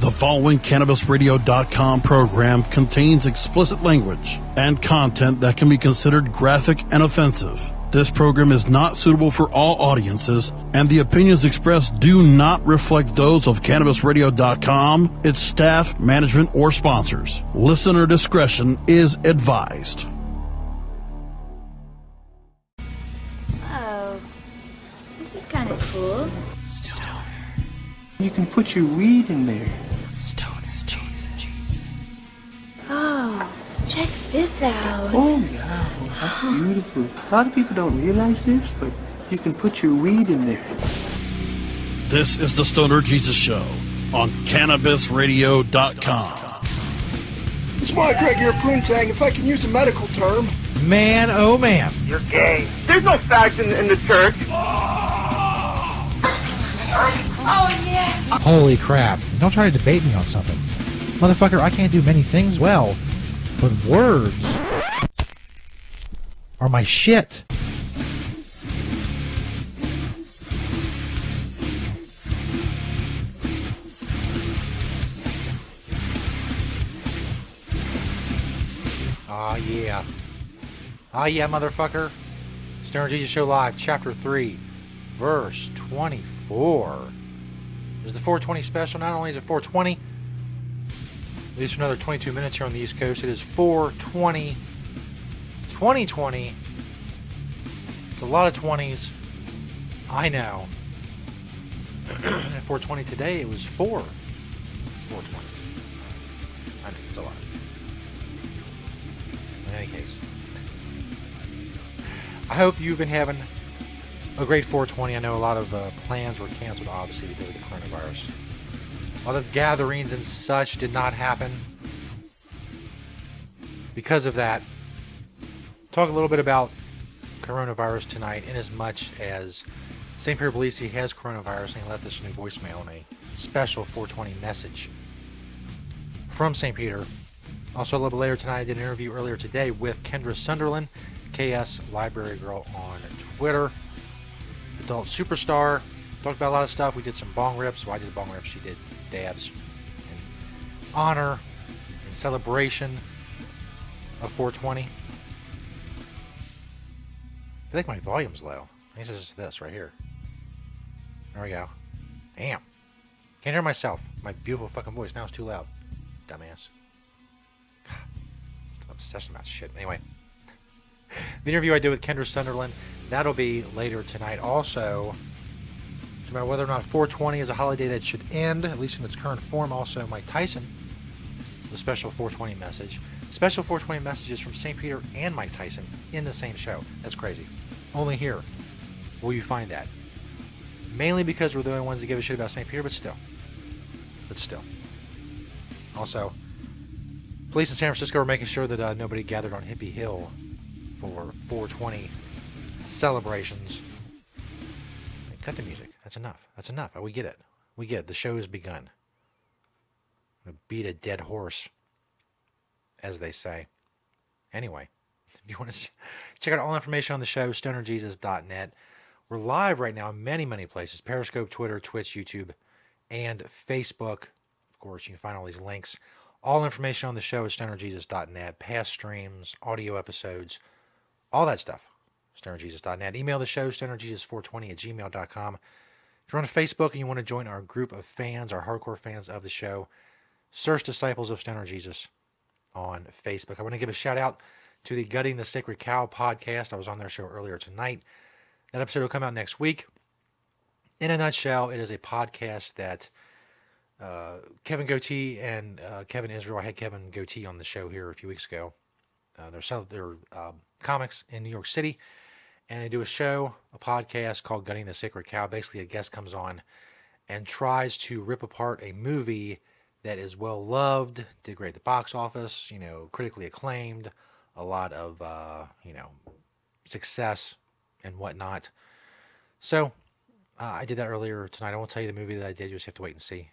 The following CannabisRadio.com program contains explicit language and content that can be considered graphic and offensive. This program is not suitable for all audiences, and the opinions expressed do not reflect those of CannabisRadio.com, its staff, management, or sponsors. Listener discretion is advised. Oh, this is kind of cool. You can put your weed in there. Oh, check this out. Oh, yeah. That's beautiful. A lot of people don't realize this, but you can put your weed in there. This is the Stoner Jesus Show on CannabisRadio.com. It's Mike Greg here, Poontang, if I can use a medical term. Man, oh man. You're gay. There's no fags in the church. Oh, yeah. Holy crap. Don't try to debate me on something. Motherfucker, I can't do many things well, but words are my shit. Ah, yeah. Ah, yeah, motherfucker. Stoner Jesus Show Live, Chapter 3, Verse 24. This is the 420 special. Not only is it 420, at least for another 22 minutes here on the East Coast, it is 420 2020. It's a lot of 20s. I know. At 420 today, it was 420. I know, it's a lot. In any case, I hope you've been having a great 420. I know a lot of plans were canceled, obviously, because of the coronavirus. A lot of gatherings and such did not happen because of that. Talk a little bit about coronavirus tonight, in as much as St. Pierre believes he has coronavirus, and he left us a new voicemail and a special 420 message from St. Peter. Also, a little bit later tonight, I did an interview earlier today with Kendra Sunderland, KS Library Girl on Twitter. Adult superstar. Talked about a lot of stuff. We did some bong rips. Well, I did bong rips. She did dabs. In honor and celebration of 420. I feel like my volume's low. I guess it's just this right here. There we go. Damn. Can't hear myself. My beautiful fucking voice. Now it's too loud. Dumbass. God. Still obsessed with that shit. Anyway. The interview I did with Kendra Sunderland, that'll be later tonight. Also, about whether or not 420 is a holiday that should end, at least in its current form. Also, Mike Tyson, the special 420 message. Special 420 messages from St. Peter and Mike Tyson in the same show. That's crazy. Only here will you find that. Mainly because we're the only ones that give a shit about St. Peter, but still. Also, police in San Francisco are making sure that nobody gathered on Hippie Hill for 420 celebrations. Cut the music. That's enough. We get it. The show has begun. I'm gonna beat a dead horse, as they say. Anyway, if you want to check out all information on the show, stonerjesus.net. We're live right now in many, many places. Periscope, Twitter, Twitch, YouTube, and Facebook. Of course, you can find all these links. All information on the show is stonerjesus.net. Past streams, audio episodes, all that stuff. stonerjesus.net. Email the show, stonerjesus420@gmail.com. If you're on Facebook and you want to join our group of fans, our hardcore fans of the show, search Disciples of Stoner Jesus on Facebook. I want to give a shout out to the Gutting the Sacred Cow podcast. I was on their show earlier tonight. That episode will come out next week. In a nutshell, it is a podcast that Kevin Goatee and Kevin Israel, I had Kevin Goatee on the show here a few weeks ago. They're comics in New York City, and they do a podcast called Gutting the Sacred Cow. Basically, a guest comes on and tries to rip apart a movie that is well loved, did great at the box office, critically acclaimed, a lot of success and whatnot. So I did that earlier tonight. I won't tell you the movie that I did. You just have to wait and see.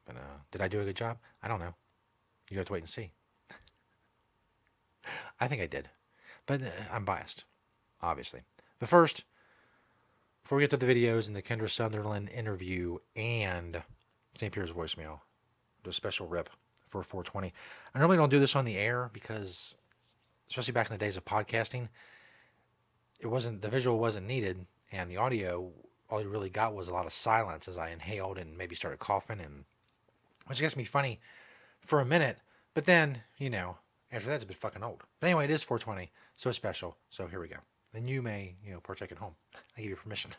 But did I do a good job? I don't know. You have to wait and see. I think I did. But I'm biased, obviously. But first, before we get to the videos and the Kendra Sunderland interview and St. Pierre's voicemail, do a special rip for 420. I normally don't do this on the air because, especially back in the days of podcasting, the visual wasn't needed, and the audio, all you really got was a lot of silence as I inhaled and maybe started coughing, and which gets me funny for a minute, but then, after that it's a bit fucking old. But anyway, it is 420, so it's special, so here we go. Then you may, partake at home. I give you permission.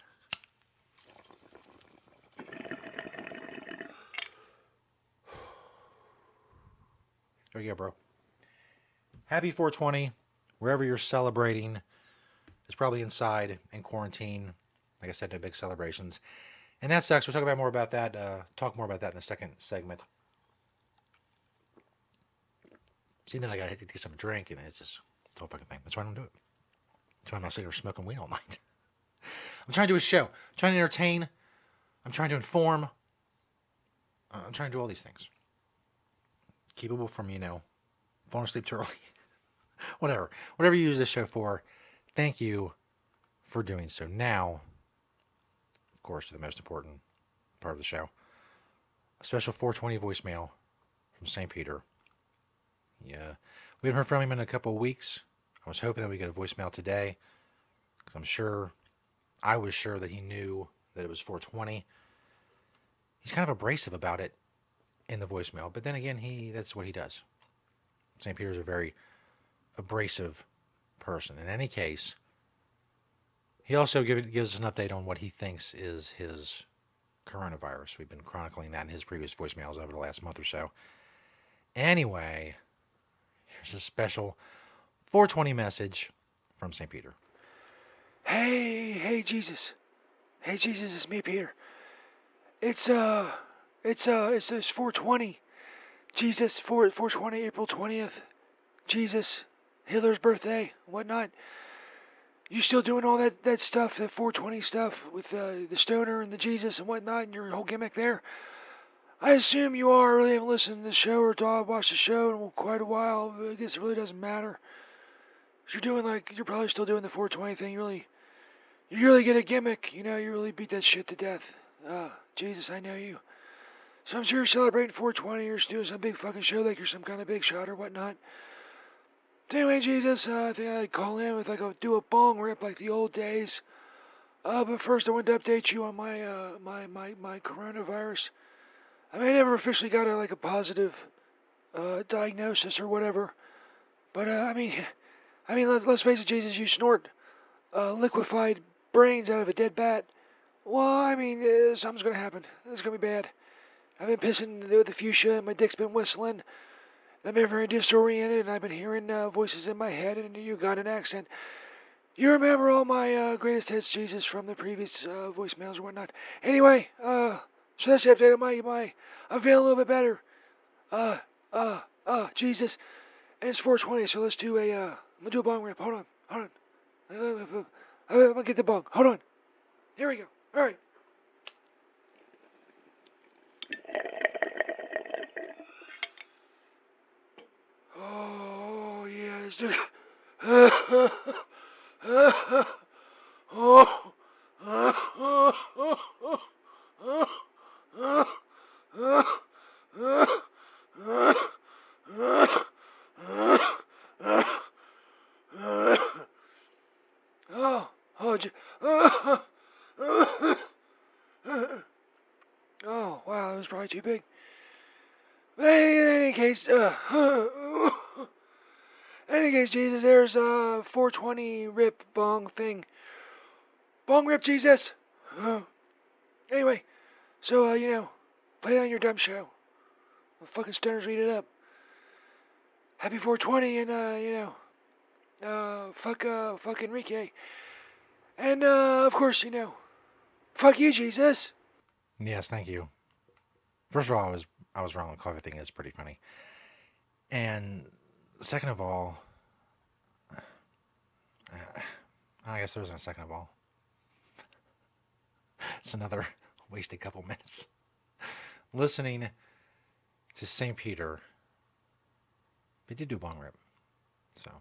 There you go, bro. Happy 420, wherever you're celebrating. It's probably inside in quarantine. Like I said, no big celebrations. And that sucks. We'll talk more about that in the second segment. See, then I gotta get some drink, and it's just the whole fucking thing. That's why I don't do it. That's why I'm not sitting here smoking weed all night. I'm trying to do a show. I'm trying to entertain. I'm trying to inform. I'm trying to do all these things. Keep people from, falling asleep too early. Whatever you use this show for, thank you for doing so. Now, of course, to the most important part of the show, a special 420 voicemail from St. Peter. Yeah, we haven't heard from him in a couple of weeks. I was hoping that we get a voicemail today, because I was sure that he knew that it was 420. He's kind of abrasive about it in the voicemail, but then again, that's what he does. St. Peter's a very abrasive person. In any case, he also gives us an update on what he thinks is his coronavirus. We've been chronicling that in his previous voicemails over the last month or so. Anyway, here's a special 420 message from St. Peter. Hey, Jesus. Hey, Jesus, it's me, Peter. It's 420. Jesus, 420, April 20th. Jesus, Hitler's birthday, whatnot. You still doing all that stuff, that 420 stuff with the stoner and the Jesus and whatnot, and your whole gimmick there? I assume you are. I really haven't listened to the show or watched the show in quite a while. But I guess it really doesn't matter. You're probably still doing the 420 thing. You really get a gimmick. You really beat that shit to death. Jesus, I know you. So I'm sure you're celebrating 420. You're doing some big fucking show like you're some kind of big shot or whatnot. So anyway, Jesus, I think I'd call in with do a bong rip like the old days. But first I wanted to update you on my my coronavirus. I never officially got a positive diagnosis or whatever. But let's face it, Jesus, you snort liquefied brains out of a dead bat. Well, something's gonna happen. It's gonna be bad. I've been pissing with the fuchsia, and my dick's been whistling. I've been very disoriented, and I've been hearing voices in my head in a Ugandan accent. You remember all my greatest hits, Jesus, from the previous voicemails or whatnot. Anyway, so that's the update on my I'm feeling a little bit better. Jesus. And it's 420, so let's do I'm gonna do a bong rip. Hold on. I'm gonna get the bong. Hold on. Here we go. All right. Oh, yeah, let's do it. Oh, wow, that was probably too big. But in any case, Jesus, there's a 420 rip bong thing. Bong rip, Jesus. Anyway, so play it on your dumb show. The fucking stoners read it up. Happy 420, and fuck Enrique, and of course, fuck you, Jesus. Yes, thank you. First of all, I was wrong. The coffee thing is pretty funny. And second of all, I guess there isn't a second of all. It's another wasted couple minutes. Listening to St. Peter. They did do bong rip. So,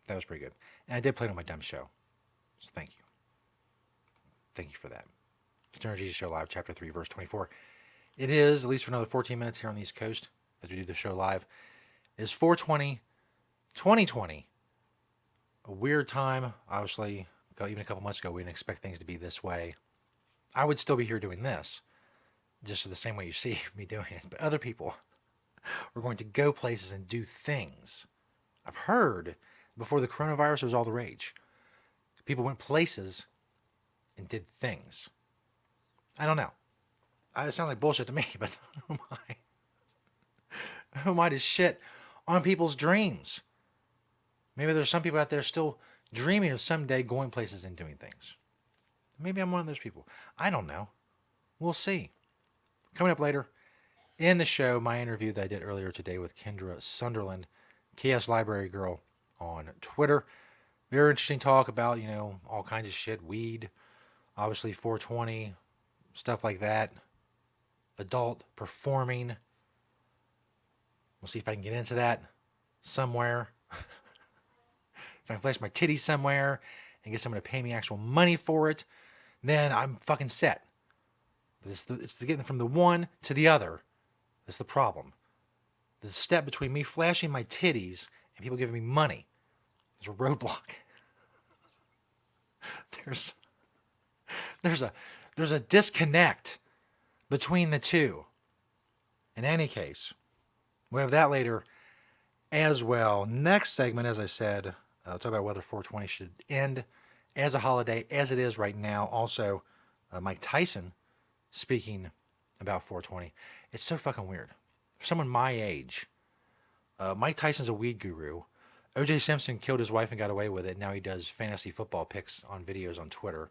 that was pretty good. And I did play it on my dumb show. So thank you. Thank you for that. Stoner Jesus Show Live, Chapter 3, Verse 24. It is, at least for another 14 minutes here on the East Coast, as we do the show live, it is 4/20, 2020. A weird time. Obviously, even a couple months ago, we didn't expect things to be this way. I would still be here doing this, just the same way you see me doing it. But other people were going to go places and do things. I've heard before the coronavirus was all the rage. People went places and did things. I don't know. It sounds like bullshit to me, but who am I? Who am I to shit on people's dreams? Maybe there's some people out there still dreaming of someday going places and doing things. Maybe I'm one of those people. I don't know. We'll see. Coming up later in the show, my interview that I did earlier today with Kendra Sunderland, KS Library Girl on Twitter. Very interesting talk about, all kinds of shit. Weed, obviously 420, stuff like that. Adult performing. We'll see if I can get into that somewhere. If I can flash my titties somewhere and get someone to pay me actual money for it, then I'm fucking set. But it's getting from the one to the other. That's the problem. The step between me flashing my titties and people giving me money. There's a roadblock. There's a disconnect between the two. In any case, we have that later as well. Next segment, as I said, I'll talk about whether 420 should end as a holiday, as it is right now. Also, Mike Tyson speaking about 420. It's so fucking weird. For someone my age, Mike Tyson's a weed guru. O.J. Simpson killed his wife and got away with it. Now he does fantasy football picks on videos on Twitter.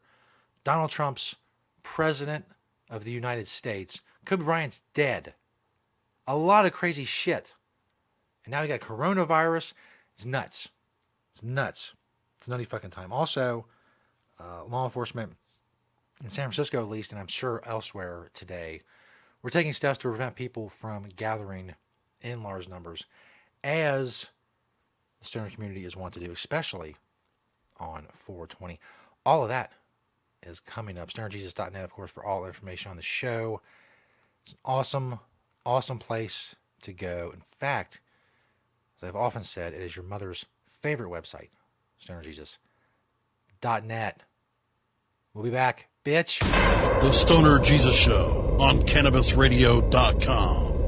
Donald Trump's president of the United States. Kobe Bryant's dead. A lot of crazy shit. And now we got coronavirus. It's nuts. It's nuts. It's nutty fucking time. Also, law enforcement in San Francisco, at least, and I'm sure elsewhere today, we're taking steps to prevent people from gathering in large numbers, as the stoner community is wont to do, especially on 420. All of that is coming up. StonerJesus.net, of course, for all information on the show. It's an awesome, awesome place to go. In fact, as I've often said, it is your mother's favorite website, StonerJesus.net. We'll be back, bitch. The Stoner Jesus Show on CannabisRadio.com.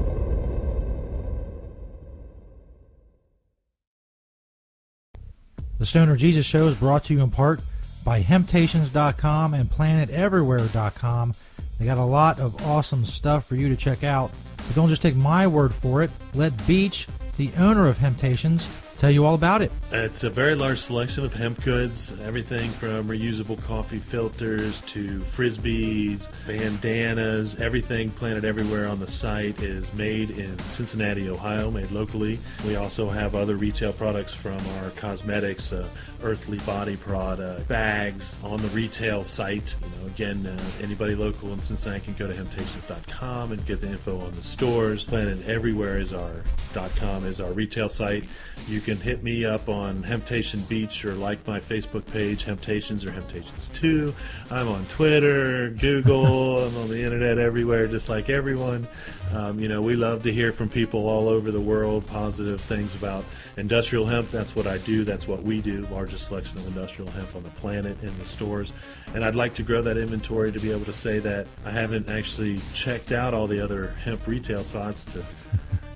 The Stoner Jesus Show is brought to you in part by Hemptations.com and PlanetEverywhere.com. They got a lot of awesome stuff for you to check out. But don't just take my word for it. Let Beach, the owner of Hemptations, tell you all about it. It's a very large selection of hemp goods, everything from reusable coffee filters to frisbees, bandanas, everything Planet Everywhere on the site is made in Cincinnati, Ohio, made locally. We also have other retail products from our cosmetics, Earthly Body product, bags on the retail site. Again, anybody local in Cincinnati can go to Hemptations.com and get the info on the stores. Planet Everywhere is our .com is our retail site. You can hit me up on Hemptation Beach or like my Facebook page, Hemptations or Hemptations 2. I'm on Twitter, Google, I'm on the internet everywhere, just like everyone. We love to hear from people all over the world, positive things about industrial hemp. That's what I do. That's what we do. Largest selection of industrial hemp on the planet in the stores. And I'd like to grow that inventory to be able to say that I haven't actually checked out all the other hemp retail spots to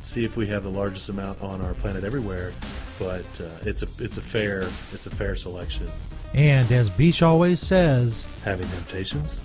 see if we have the largest amount on our Planet Everywhere. But it's a fair selection. And as Beach always says, having Hemptations.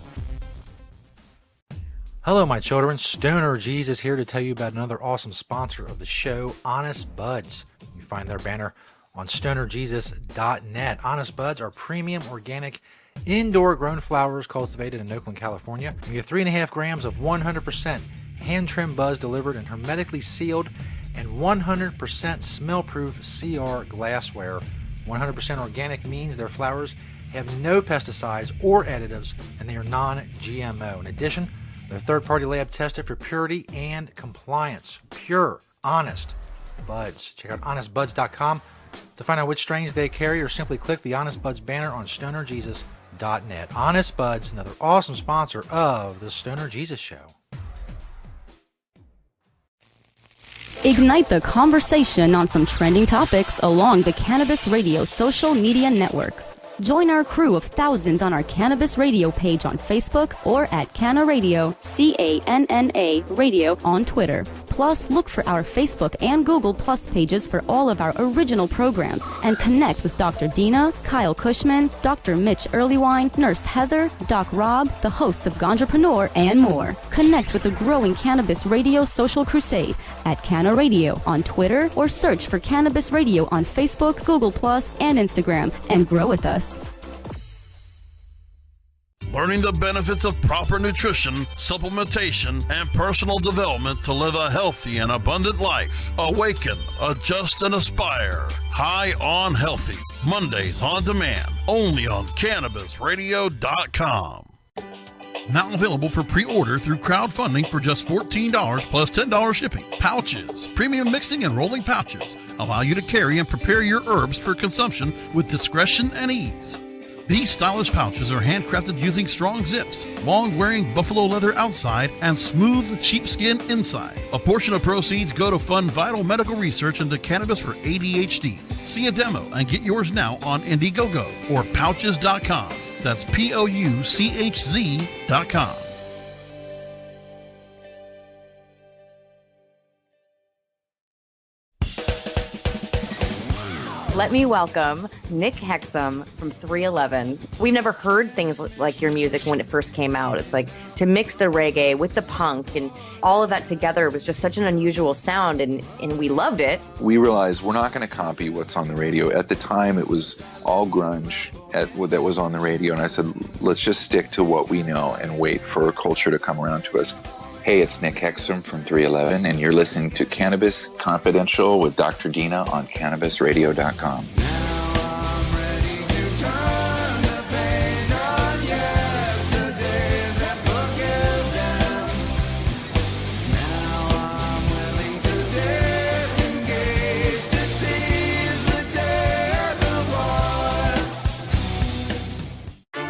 Hello, my children. Stoner Jesus here to tell you about another awesome sponsor of the show, Honest Buds. You find their banner on StonerJesus.net. Honest Buds are premium, organic, indoor-grown flowers cultivated in Oakland, California. You get 3.5 grams of 100% hand-trimmed buds delivered in hermetically sealed and 100% smell-proof CR glassware. 100% organic means their flowers have no pesticides or additives, and they are non-GMO. In addition, they're third-party lab tested for purity and compliance. Pure, honest buds. Check out honestbuds.com to find out which strains they carry, or simply click the Honest Buds banner on StonerJesus.net. Honest Buds, another awesome sponsor of the Stoner Jesus Show. Ignite the conversation on some trending topics along the Cannabis Radio social media network. Join our crew of thousands on our Cannabis Radio page on Facebook or at Canna Radio, CANNA Radio on Twitter. Plus, look for our Facebook and Google Plus pages for all of our original programs and connect with Dr. Dina, Kyle Cushman, Dr. Mitch Earlywine, Nurse Heather, Doc Rob, the hosts of Ganjapreneur, and more. Connect with the growing Cannabis Radio social crusade at Canna Radio on Twitter or search for Cannabis Radio on Facebook, Google Plus, and Instagram and grow with us. Learning the benefits of proper nutrition, supplementation, and personal development to live a healthy and abundant life. Awaken, adjust, and aspire. High on Healthy. Mondays on demand. Only on CannabisRadio.com. Now available for pre-order through crowdfunding for just $14 plus $10 shipping. Pouches, premium mixing and rolling pouches, allow you to carry and prepare your herbs for consumption with discretion and ease. These stylish pouches are handcrafted using strong zips, long-wearing buffalo leather outside, and smooth sheepskin inside. A portion of proceeds go to fund vital medical research into cannabis for ADHD. See a demo and get yours now on Indiegogo or Pouches.com. That's POUCHZ.com. Let me welcome Nick Hexum from 311. We've never heard things like your music when it first came out. It's like to mix the reggae with the punk and all of that together was just such an unusual sound, and we loved it. We realized we're not going to copy what's on the radio. At the time, it was all grunge that was on the radio, and I said, let's just stick to what we know and wait for a culture to come around to us. Hey, it's Nick Hexum from 311, and you're listening to Cannabis Confidential with Dr. Dina on CannabisRadio.com.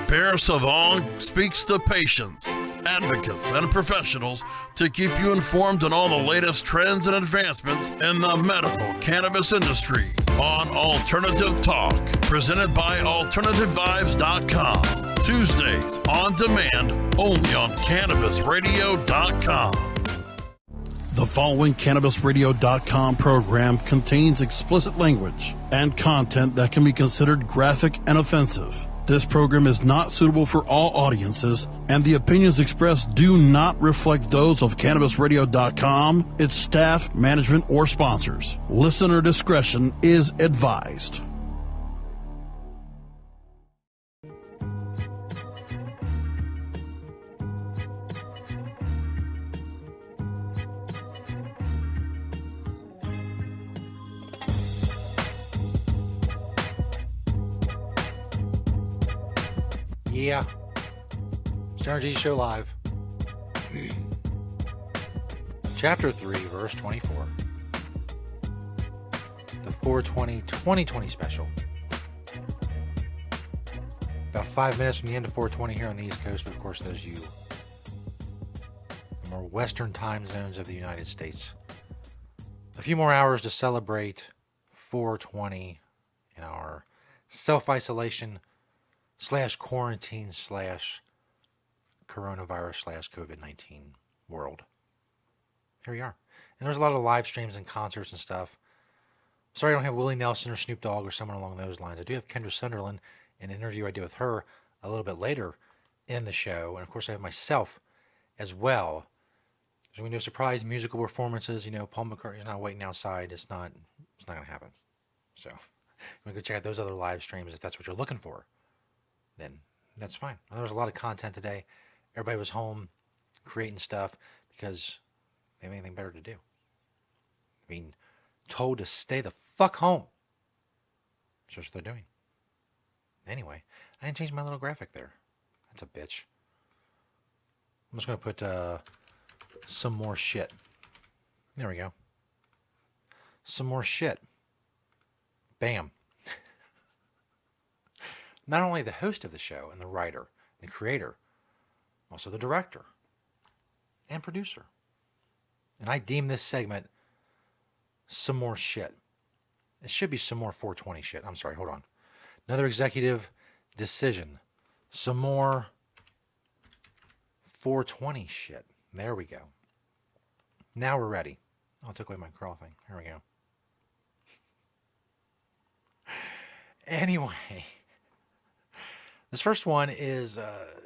Pierre Savon speaks to patients, advocates, and professionals to keep you informed on all the latest trends and advancements in the medical cannabis industry on Alternative Talk, presented by AlternativeVibes.com. Tuesdays on demand only on CannabisRadio.com. The following CannabisRadio.com program contains explicit language and content that can be considered graphic and offensive. This program is not suitable for all audiences, and the opinions expressed do not reflect those of CannabisRadio.com, its staff, management, or sponsors. Listener discretion is advised. Yeah. Stoner Jesus Show Live. Chapter 3, verse 24. The 420 2020 special. About 5 minutes from the end of 420 here on the East Coast, but of course those you the more western time zones of the United States. A few more hours to celebrate 420 in our self-isolation / quarantine / coronavirus / COVID-19 world. Here we are. And there's a lot of live streams and concerts and stuff. Sorry I don't have Willie Nelson or Snoop Dogg or someone along those lines. I do have Kendra Sunderland, an interview I did with her a little bit later in the show. And of course I have myself as well. There's going to be no surprise musical performances. You know, Paul McCartney's not waiting outside. It's not going to happen. So you can go check out those other live streams if that's what you're looking for. Then that's fine. There was a lot of content today. Everybody was home creating stuff because they have anything better to do. Being told to stay the fuck home. So that's what they're doing. Anyway, I didn't change my little graphic there. That's a bitch. I'm just going to put some more shit. There we go. Some more shit. Bam. Not only the host of the show and the writer and the creator, also the director and producer. And I deem this segment some more shit. It should be some more 420 shit. I'm sorry, hold on. Another executive decision. Some more 420 shit. There we go. Now we're ready. Oh, I took away my crawl thing. Here we go. Anyway, this first one is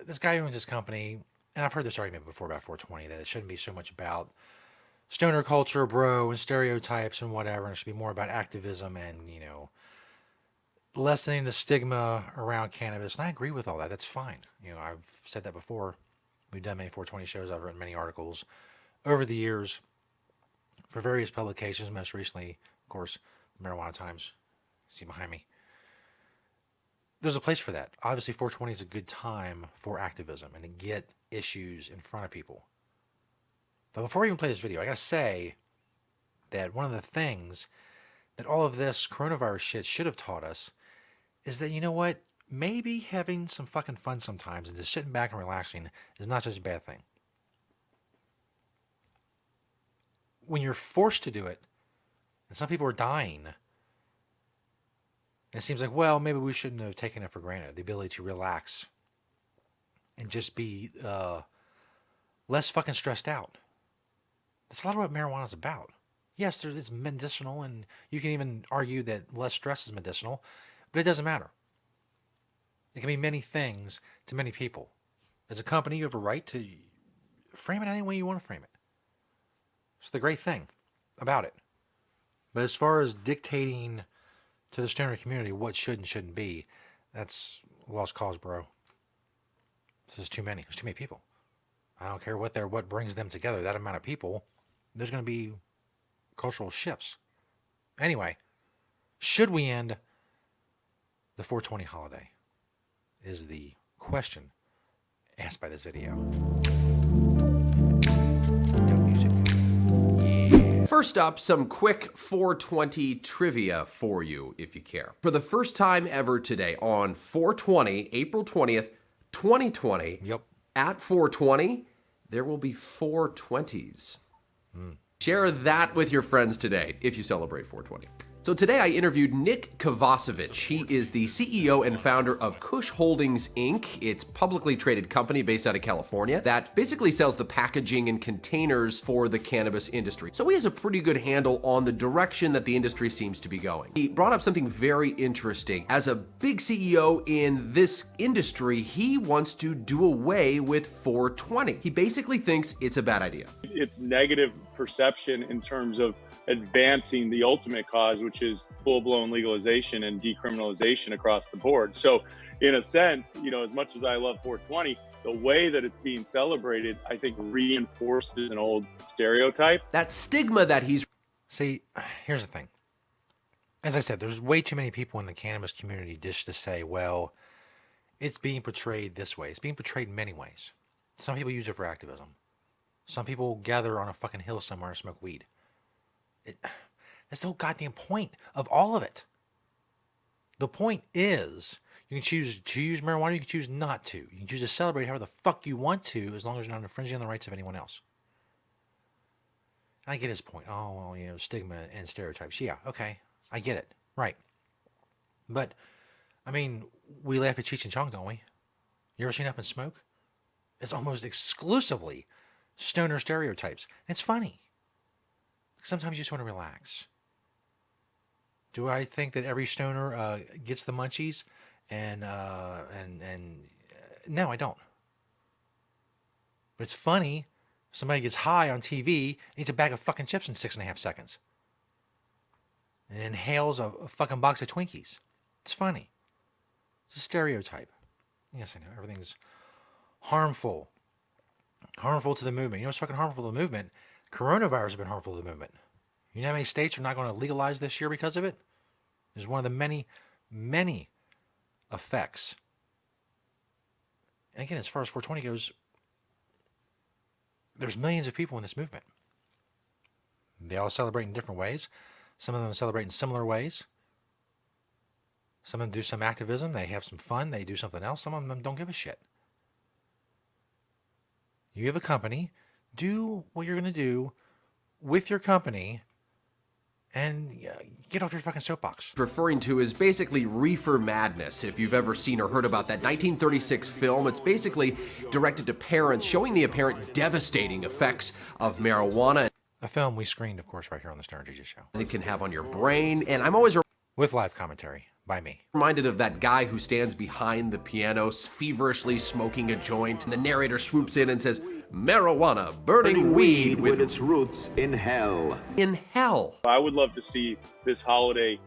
this guy who owns this company, and I've heard this argument before about 420, that it shouldn't be so much about stoner culture, bro, and stereotypes and whatever, and it should be more about activism and, you know, lessening the stigma around cannabis. And I agree with all that. That's fine. You know, I've said that before. We've done many 420 shows. I've written many articles over the years for various publications, most recently, of course, Marijuana Times. See behind me. There's a place for that. Obviously, 420 is a good time for activism and to get issues in front of people. But before we even play this video, I gotta say that one of the things that all of this coronavirus shit should have taught us is that, you know what, maybe having some fucking fun sometimes and just sitting back and relaxing is not such a bad thing. When you're forced to do it, and some people are dying, it seems like, well, maybe we shouldn't have taken it for granted, the ability to relax and just be less fucking stressed out. That's a lot of what marijuana is about. Yes, it's medicinal, and you can even argue that less stress is medicinal, but it doesn't matter. It can be many things to many people. As a company, you have a right to frame it any way you want to frame it. It's the great thing about it. But as far as dictating to the stoner community what should and shouldn't be, that's a lost cause, bro. This is too many. There's too many people. I don't care what brings them together. That amount of people, there's going to be cultural shifts. Anyway, should we end the 420 holiday? Is the question asked by this video. First up, some quick 420 trivia for you, if you care. For the first time ever today, on 420, April 20th, 2020, at 420, there will be 420s. Share that with your friends today, if you celebrate 420. So today I interviewed Nick Kovacevic. He is the CEO and founder of Kush Holdings, Inc. It's a publicly traded company based out of California that basically sells the packaging and containers for the cannabis industry. So he has a pretty good handle on the direction that the industry seems to be going. He brought up something very interesting. As a big CEO in this industry, he wants to do away with 420. He basically thinks it's a bad idea. It's negative perception in terms of advancing the ultimate cause, which is full-blown legalization and decriminalization across the board. So in a sense, you know, as much as I love 420, the way that it's being celebrated, I think reinforces an old stereotype. That stigma that he's... See, here's the thing. As I said, there's way too many people in the cannabis community just to say, well, it's being portrayed this way. It's being portrayed in many ways. Some people use it for activism. Some people gather on a fucking hill somewhere and smoke weed. That's the whole goddamn point of all of it. The point is, you can choose to use marijuana, you can choose not to. You can choose to celebrate however the fuck you want to, as long as you're not infringing on the rights of anyone else. And I get his point. Oh, well, you know, stigma and stereotypes. Yeah, okay. I get it. Right. But, I mean, we laugh at Cheech and Chong, don't we? You ever seen Up in Smoke? It's almost exclusively stoner stereotypes. And it's funny. Sometimes you just want to relax. Do I think that every stoner gets the munchies? And no, I don't. But it's funny. Somebody gets high on TV and eats a bag of fucking chips in 6.5 seconds. And inhales a fucking box of Twinkies. It's funny. It's a stereotype. Yes, I know. Everything's harmful. Harmful to the movement. You know what's fucking harmful to the movement? Coronavirus has been harmful to the movement. You know how many states are not going to legalize this year because of it? It's one of the many, many effects. And again, as far as 420 goes, there's millions of people in this movement. They all celebrate in different ways. Some of them celebrate in similar ways. Some of them do some activism. They have some fun. They do something else. Some of them don't give a shit. You have a company. Do what you're going to do with your company and get off your fucking soapbox. Referring to is basically Reefer Madness. If you've ever seen or heard about that 1936 film, it's basically directed to parents showing the apparent devastating effects of marijuana. A film we screened, of course, right here on the Stoner Jesus Show. And it can have on your brain. And I'm always with live commentary by me. Reminded of that guy who stands behind the piano, feverishly smoking a joint, and the narrator swoops in and says, marijuana, burning weed with its roots in hell. In hell. I would love to see this holiday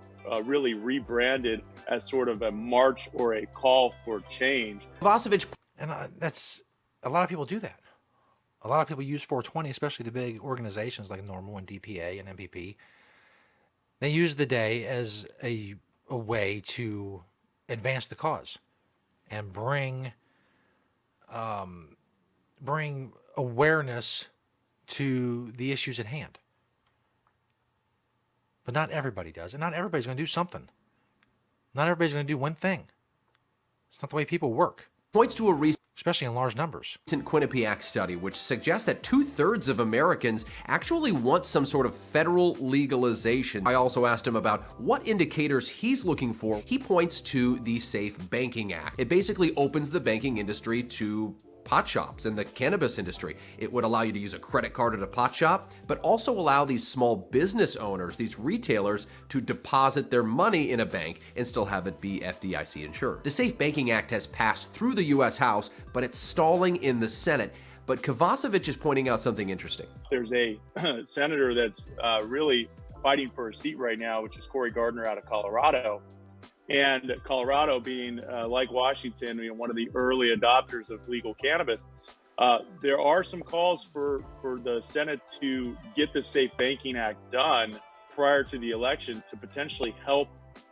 really rebranded as sort of a march or a call for change. Kovacevic. And that's, a lot of people do that. A lot of people use 420, especially the big organizations like NORML and DPA and MPP. They use the day as a way to advance the cause and bring awareness to the issues at hand. But not everybody does, and not everybody's going to do something. Not everybody's going to do one thing. It's not the way people work. Points to a recent, especially in large numbers, Quinnipiac study, which suggests that 2/3 of Americans actually want some sort of federal legalization. I also asked him about what indicators he's looking for. He points to the Safe Banking Act. It basically opens the banking industry to pot shops and the cannabis industry. It would allow you to use a credit card at a pot shop, but also allow these small business owners, these retailers, to deposit their money in a bank and still have it be FDIC insured. The Safe Banking Act has passed through the U.S. House, but it's stalling in the Senate. But Kovacevic is pointing out something interesting. There's a senator that's really fighting for a seat right now, which is Cory Gardner out of Colorado. And Colorado being, like Washington, one of the early adopters of legal cannabis, there are some calls for the Senate to get the Safe Banking Act done prior to the election to potentially help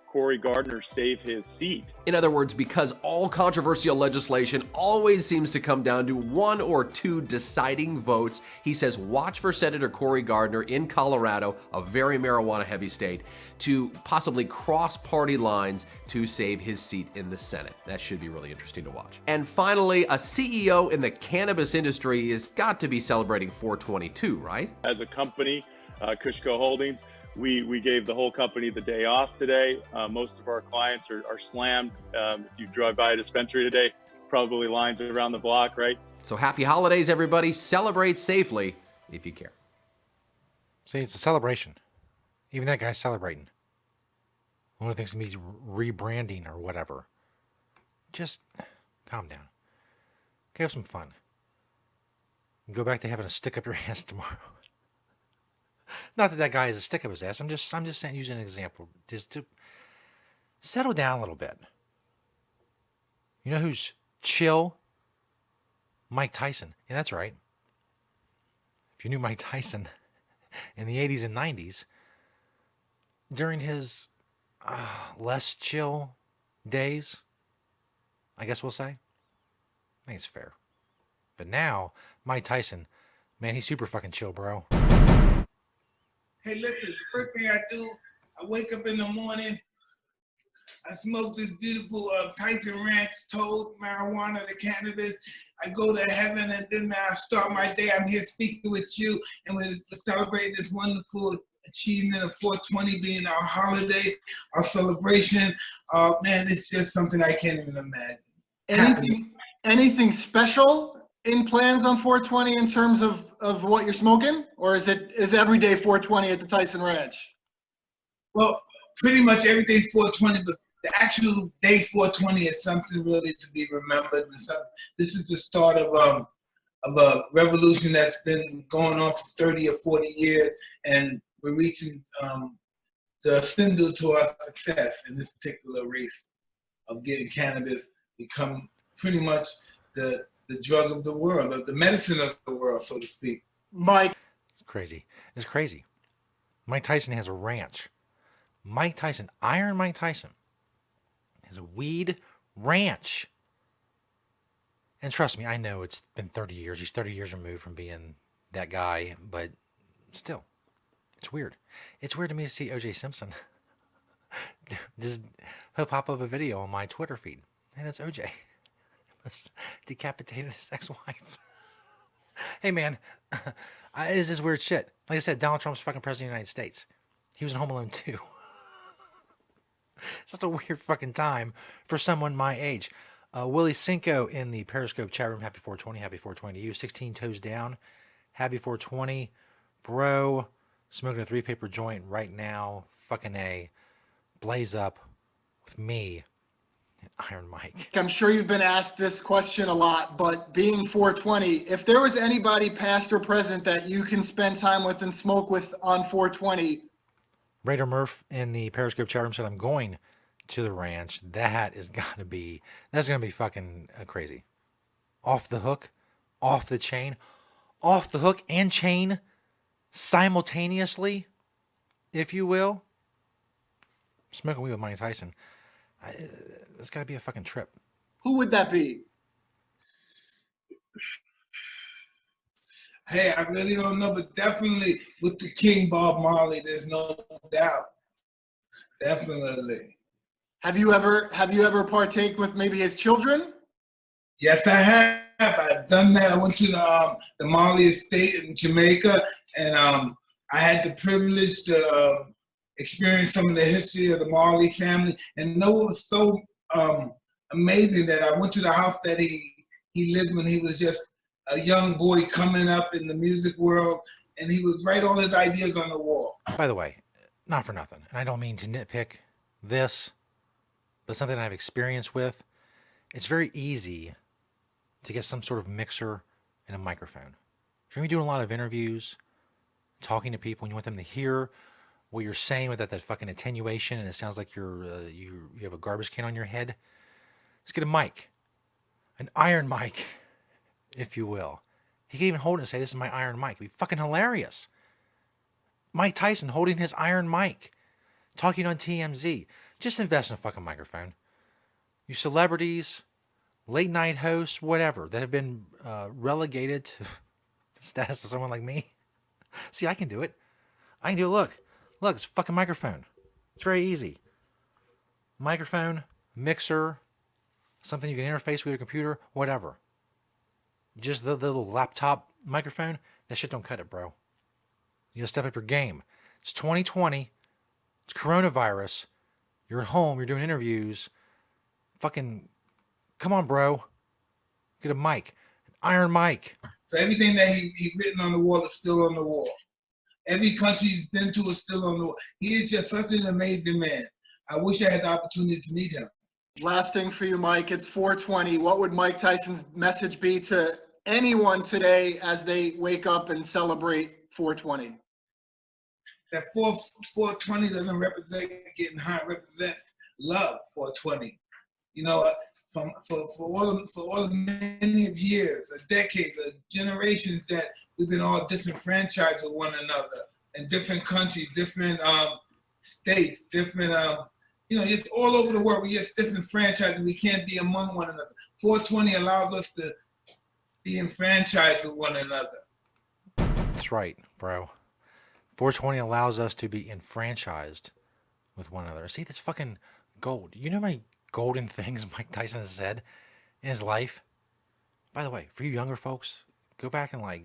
Cory Gardner save his seat. In other words, because all controversial legislation always seems to come down to one or two deciding votes, he says watch for Senator Cory Gardner in Colorado, a very marijuana-heavy state, to possibly cross party lines to save his seat in the Senate. That should be really interesting to watch. And finally, a CEO in the cannabis industry has got to be celebrating 422, right? As a company, Kushco Holdings, we gave the whole company the day off today. Most of our clients are slammed. If you drive by a dispensary today, probably lines around the block, right? So happy holidays, everybody. Celebrate safely if you care. See, it's a celebration. Even that guy's celebrating. One of the things he's rebranding or whatever. Just calm down. Go have some fun. Go back to having a stick up your ass tomorrow. Not that that guy is a stick up his ass. I'm just saying, using an example, just to settle down a little bit. You know who's chill? Mike Tyson. Yeah, that's right. If you knew Mike Tyson in the 80s and 90s, during his less chill days, I guess we'll say, I think it's fair. But now, Mike Tyson, man, he's super fucking chill, bro. Hey, listen, the first thing I do, I wake up in the morning, I smoke this beautiful Tyson Ranch toad, marijuana, the cannabis. I go to heaven, and then I start my day. I'm here speaking with you, and we're celebrating this wonderful achievement of 420 being our holiday, our celebration. Man, it's just something I can't even imagine. Anything special in plans on 420 in terms of what you're smoking, or is every day 420 at the Tyson Ranch? Well, pretty much every day 420, but the actual day 420 is something really to be remembered. This is the start of a revolution that's been going on for 30 or 40 years, and we're reaching the spindle to our success in this particular race of getting cannabis become pretty much the drug of the world, the medicine of the world, so to speak. Mike. It's crazy. It's crazy. Mike Tyson has a ranch. Mike Tyson, Iron Mike Tyson, has a weed ranch. And trust me, I know it's been 30 years. He's 30 years removed from being that guy, but still, it's weird. It's weird to me to see O.J. Simpson. He'll pop up a video on my Twitter feed, and it's O.J. Decapitated his ex-wife. Hey man, this is weird shit. Like I said, Donald Trump's fucking president of the United States. He was in Home Alone 2. It's just a weird fucking time for someone my age. Willie Cinco in the Periscope chat room. Happy 420. Happy 420 to you. 16 toes down. Happy 420. Bro, smoking a 3-paper joint right now. Fucking A. Blaze up with me and Iron Mike. I'm sure you've been asked this question a lot, but being 420, if there was anybody past or present that you can spend time with and smoke with on 420. Raider Murph in the Periscope chat room said, I'm going to the ranch. That's gonna be fucking crazy. Off the hook, off the chain, off the hook and chain simultaneously, if you will. Smoking weed with Mike Tyson. It's got to be a fucking trip. Who would that be? Hey, I really don't know, but definitely with the King Bob Marley, there's no doubt. Definitely. Have you ever partake with maybe his children? Yes, I have. I've done that. I went to the Marley estate in Jamaica, and I had the privilege to experience some of the history of the Marley family, and know it was so amazing that I went to the house that he lived when he was just a young boy coming up in the music world, and he would write all his ideas on the wall. By the way, not for nothing, and I don't mean to nitpick this, but something I've experienced with, it's very easy to get some sort of mixer and a microphone. If you're doing a lot of interviews, talking to people, and you want them to hear what you're saying without that fucking attenuation, and it sounds like you have a garbage can on your head, let's get a mic. An iron mic, if you will. He can even hold it and say, this is my iron mic. It'd be fucking hilarious. Mike Tyson holding his iron mic, talking on TMZ. Just invest in a fucking microphone. You celebrities, late night hosts, whatever, that have been relegated to the status of someone like me. See, I can do it. I can do it. Look, it's a fucking microphone. It's very easy. Microphone, mixer, something you can interface with your computer, whatever. Just the little laptop microphone, that shit don't cut it, bro. You gotta step up your game. It's 2020. It's coronavirus. You're at home. You're doing interviews. Fucking, come on, bro. Get a mic. An iron mic. So everything that he written on the wall is still on the wall. Every country he's been to is still on the wall. He is just such an amazing man. I wish I had the opportunity to meet him. Last thing for you, Mike. It's 420. What would Mike Tyson's message be to anyone today as they wake up and celebrate 420? That 420 doesn't represent getting high, it represents love. 420. You know, for all the many of years, a decade, the generations that we've been all disenfranchised with one another, in different countries, different states, different it's all over the world. We just disenfranchised and we can't be among one another. 420 allows us to be enfranchised with one another. That's right, bro. 420 allows us to be enfranchised with one another. See, that's fucking gold. You know how many golden things Mike Tyson has said in his life? By the way, for you younger folks, go back and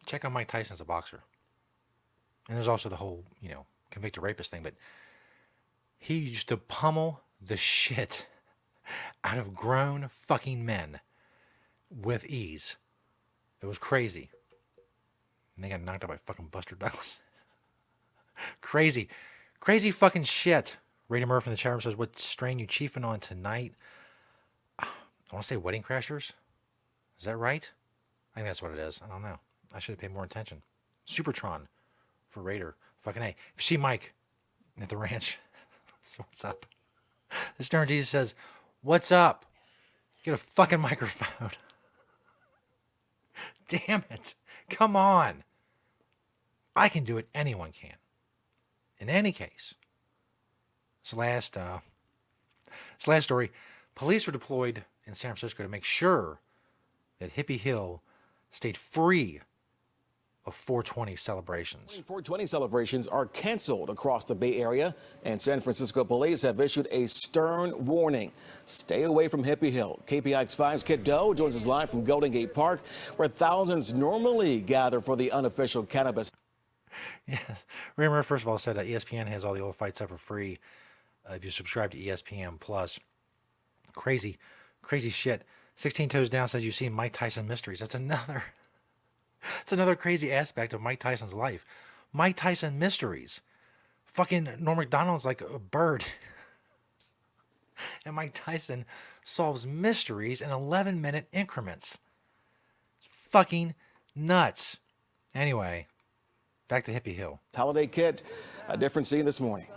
check out Mike Tyson as a boxer. And there's also the whole, convicted rapist thing, but he used to pummel the shit out of grown fucking men with ease. It was crazy. And they got knocked out by fucking Buster Douglas. Crazy fucking shit. Raider Murphy in the chat room says, what strain you chiefing on tonight? I want to say Wedding Crashers. Is that right? I think that's what it is. I don't know. I should have paid more attention. Supertron for Raider. Fucking A. If you see Mike at the ranch, so what's up? The Stern Jesus says, what's up? Get a fucking microphone. Damn it. Come on. I can do it. Anyone can. In any case, this last story, police were deployed in San Francisco to make sure that Hippie Hill stayed free of 420 celebrations. 420 celebrations are canceled across the Bay Area, and San Francisco police have issued a stern warning. Stay away from Hippie Hill. KPIX5's Kit Doe joins us live from Golden Gate Park, where thousands normally gather for the unofficial cannabis. Yeah. Remember, first of all, said ESPN has all the old fights up for free if you subscribe to ESPN Plus. Crazy shit. 16 Toes Down says you've seen Mike Tyson Mysteries. That's another crazy aspect of Mike Tyson's life. Mike Tyson Mysteries. Fucking Norm Macdonald's like a bird. And Mike Tyson solves mysteries in 11-minute increments. It's fucking nuts. Anyway, back to Hippie Hill. Holiday kit, a different scene this morning.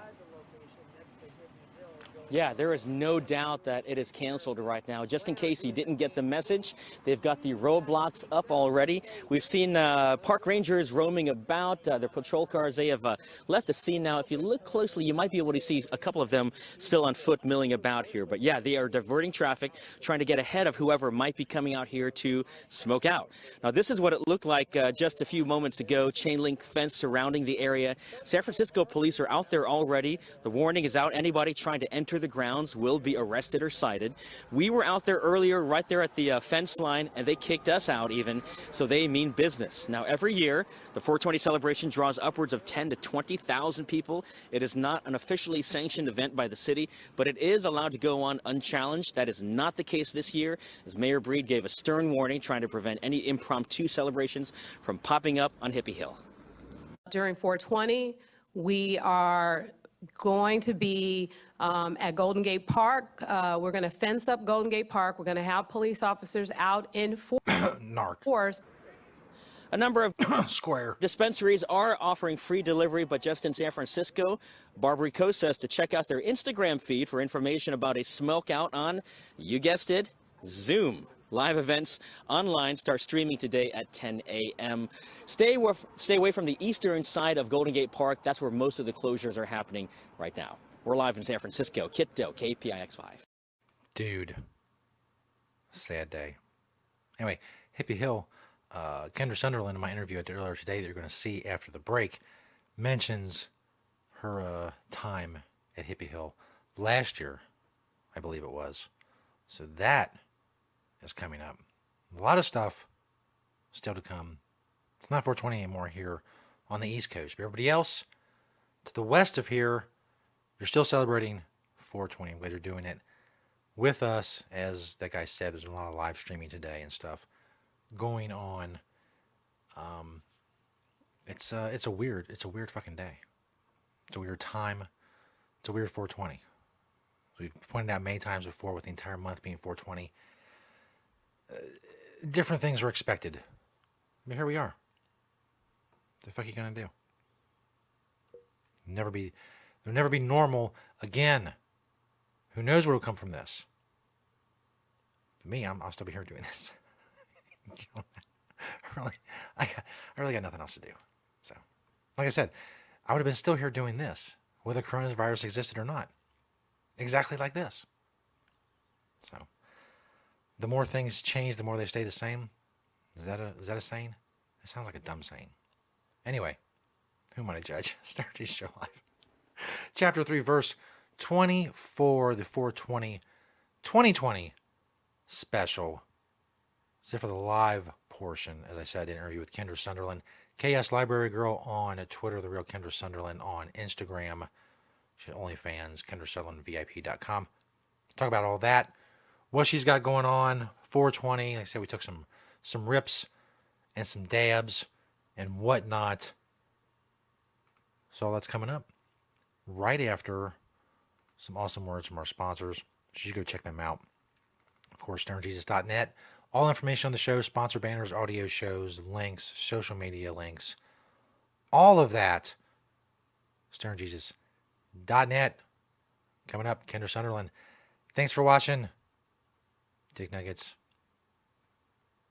Yeah, there is no doubt that it is canceled right now. Just in case you didn't get the message, they've got the roadblocks up already. We've seen park rangers roaming about. Their patrol cars, they have left the scene now. If you look closely, you might be able to see a couple of them still on foot milling about here. But yeah, they are diverting traffic, trying to get ahead of whoever might be coming out here to smoke out. Now, this is what it looked like just a few moments ago. Chain link fence surrounding the area. San Francisco police are out there already. The warning is out. Anybody trying to enter the grounds will be arrested or cited. We were out there earlier, right there at the fence line, and they kicked us out even, so they mean business. Now, every year, the 420 celebration draws upwards of 10 to 20,000 people. It is not an officially sanctioned event by the city, but it is allowed to go on unchallenged. That is not the case this year, as Mayor Breed gave a stern warning trying to prevent any impromptu celebrations from popping up on Hippie Hill. During 420, we are going to be at Golden Gate Park. We're going to fence up Golden Gate Park. We're going to have police officers out in force. A number of Square dispensaries are offering free delivery, but just in San Francisco, Barbary Coast says to check out their Instagram feed for information about a smoke out on, you guessed it, Zoom. Live events online start streaming today at 10 a.m. Stay away from the eastern side of Golden Gate Park. That's where most of the closures are happening right now. We're live in San Francisco. Kit Doe, KPIX5. Dude. Sad day. Anyway, Hippie Hill, Kendra Sunderland, in my interview I did earlier today that you're going to see after the break, mentions her time at Hippie Hill last year, I believe it was. So that is coming up. A lot of stuff still to come. It's not 420 anymore here on the East Coast. But everybody else to the west of here, you're still celebrating 420. I'm glad you're doing it with us. As that guy said, there's a lot of live streaming today and stuff going on. It's a weird fucking day. It's a weird time. It's a weird 420. We've pointed out many times before with the entire month being 420. Different things were expected. But here we are. What the fuck are you gonna do? There'll never be normal again. Who knows what will come from this? For me, I'll still be here doing this. I really got nothing else to do. So, like I said, I would have been still here doing this, whether coronavirus existed or not. Exactly like this. So, the more things change, the more they stay the same. Is that a saying? It sounds like a dumb saying. Anyway, who am I to judge? Star G Show Live. Chapter 3, verse 24, the 420 2020 special. Except for the live portion, as I said, in an interview with Kendra Sunderland. KS Library Girl on Twitter, The Real Kendra Sunderland on Instagram. She's OnlyFans, KendraSutherlandVIP.com. Talk about all that. What she's got going on, 420. Like I said, we took some rips and some dabs and whatnot. So that's coming up right after some awesome words from our sponsors. You should go check them out. Of course, StonerJesus.net. All information on the show, sponsor banners, audio shows, links, social media links, all of that. StonerJesus.net. Coming up, Kendra Sunderland. Thanks for watching. Dig Nuggets.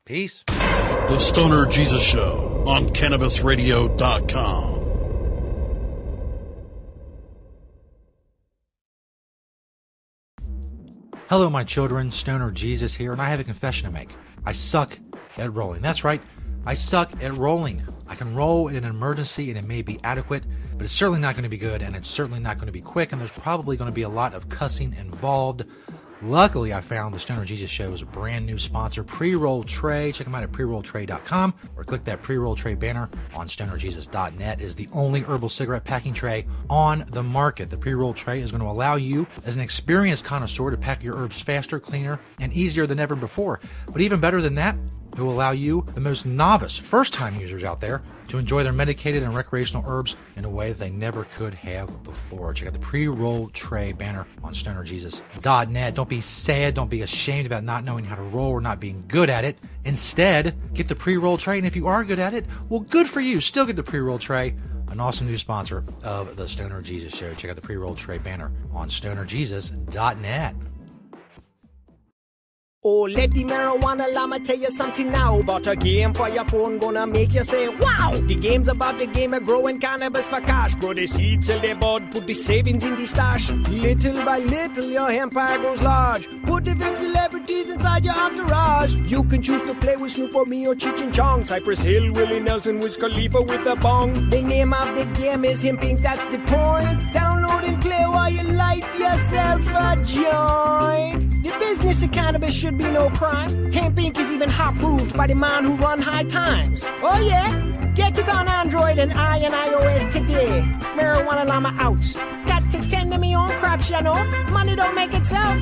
Peace. The Stoner Jesus Show on CannabisRadio.com. Hello, my children. Stoner Jesus here, and I have a confession to make. I suck at rolling. That's right. I suck at rolling. I can roll in an emergency, and it may be adequate, but it's certainly not going to be good, and it's certainly not going to be quick, and there's probably going to be a lot of cussing involved. Luckily, I found the Stoner Jesus Show's brand new sponsor, Pre-Roll Tray. Check them out at prerolltray.com or click that Pre-Roll Tray banner on stonerjesus.net. It is the only herbal cigarette packing tray on the market. The Pre-Roll Tray is going to allow you, as an experienced connoisseur, to pack your herbs faster, cleaner, and easier than ever before. But even better than that, it will allow you, the most novice, first-time users out there, to enjoy their medicated and recreational herbs in a way that they never could have before. Check out the Pre-Roll Tray banner on stonerjesus.net. Don't be sad. Don't be ashamed about not knowing how to roll or not being good at it. Instead, get the Pre-Roll Tray, and if you are good at it, well, good for you. Still get the Pre-Roll Tray, an awesome new sponsor of the Stoner Jesus Show. Check out the Pre-Roll Tray banner on stonerjesus.net. Oh, let the marijuana llama tell you something now about a game for your phone gonna make you say, wow! The game's about the game of growing cannabis for cash. Grow the seeds till they bud, put the savings in the stash. Little by little, your empire grows large. Put the big celebrities inside your entourage. You can choose to play with Snoop or me or Cheech and Chong, Cypress Hill, Willie Nelson, Wiz Khalifa with a bong. The name of the game is Hemp Inc., that's the point. Download and play while you light yourself a joint. The business of cannabis should be no crime. Hemp Inc. is even hot-proofed by the man who run High Times. Oh yeah? Get it on Android and iOS today. Marijuana llama out. Got to tend to me own crops, you know. Money don't make itself.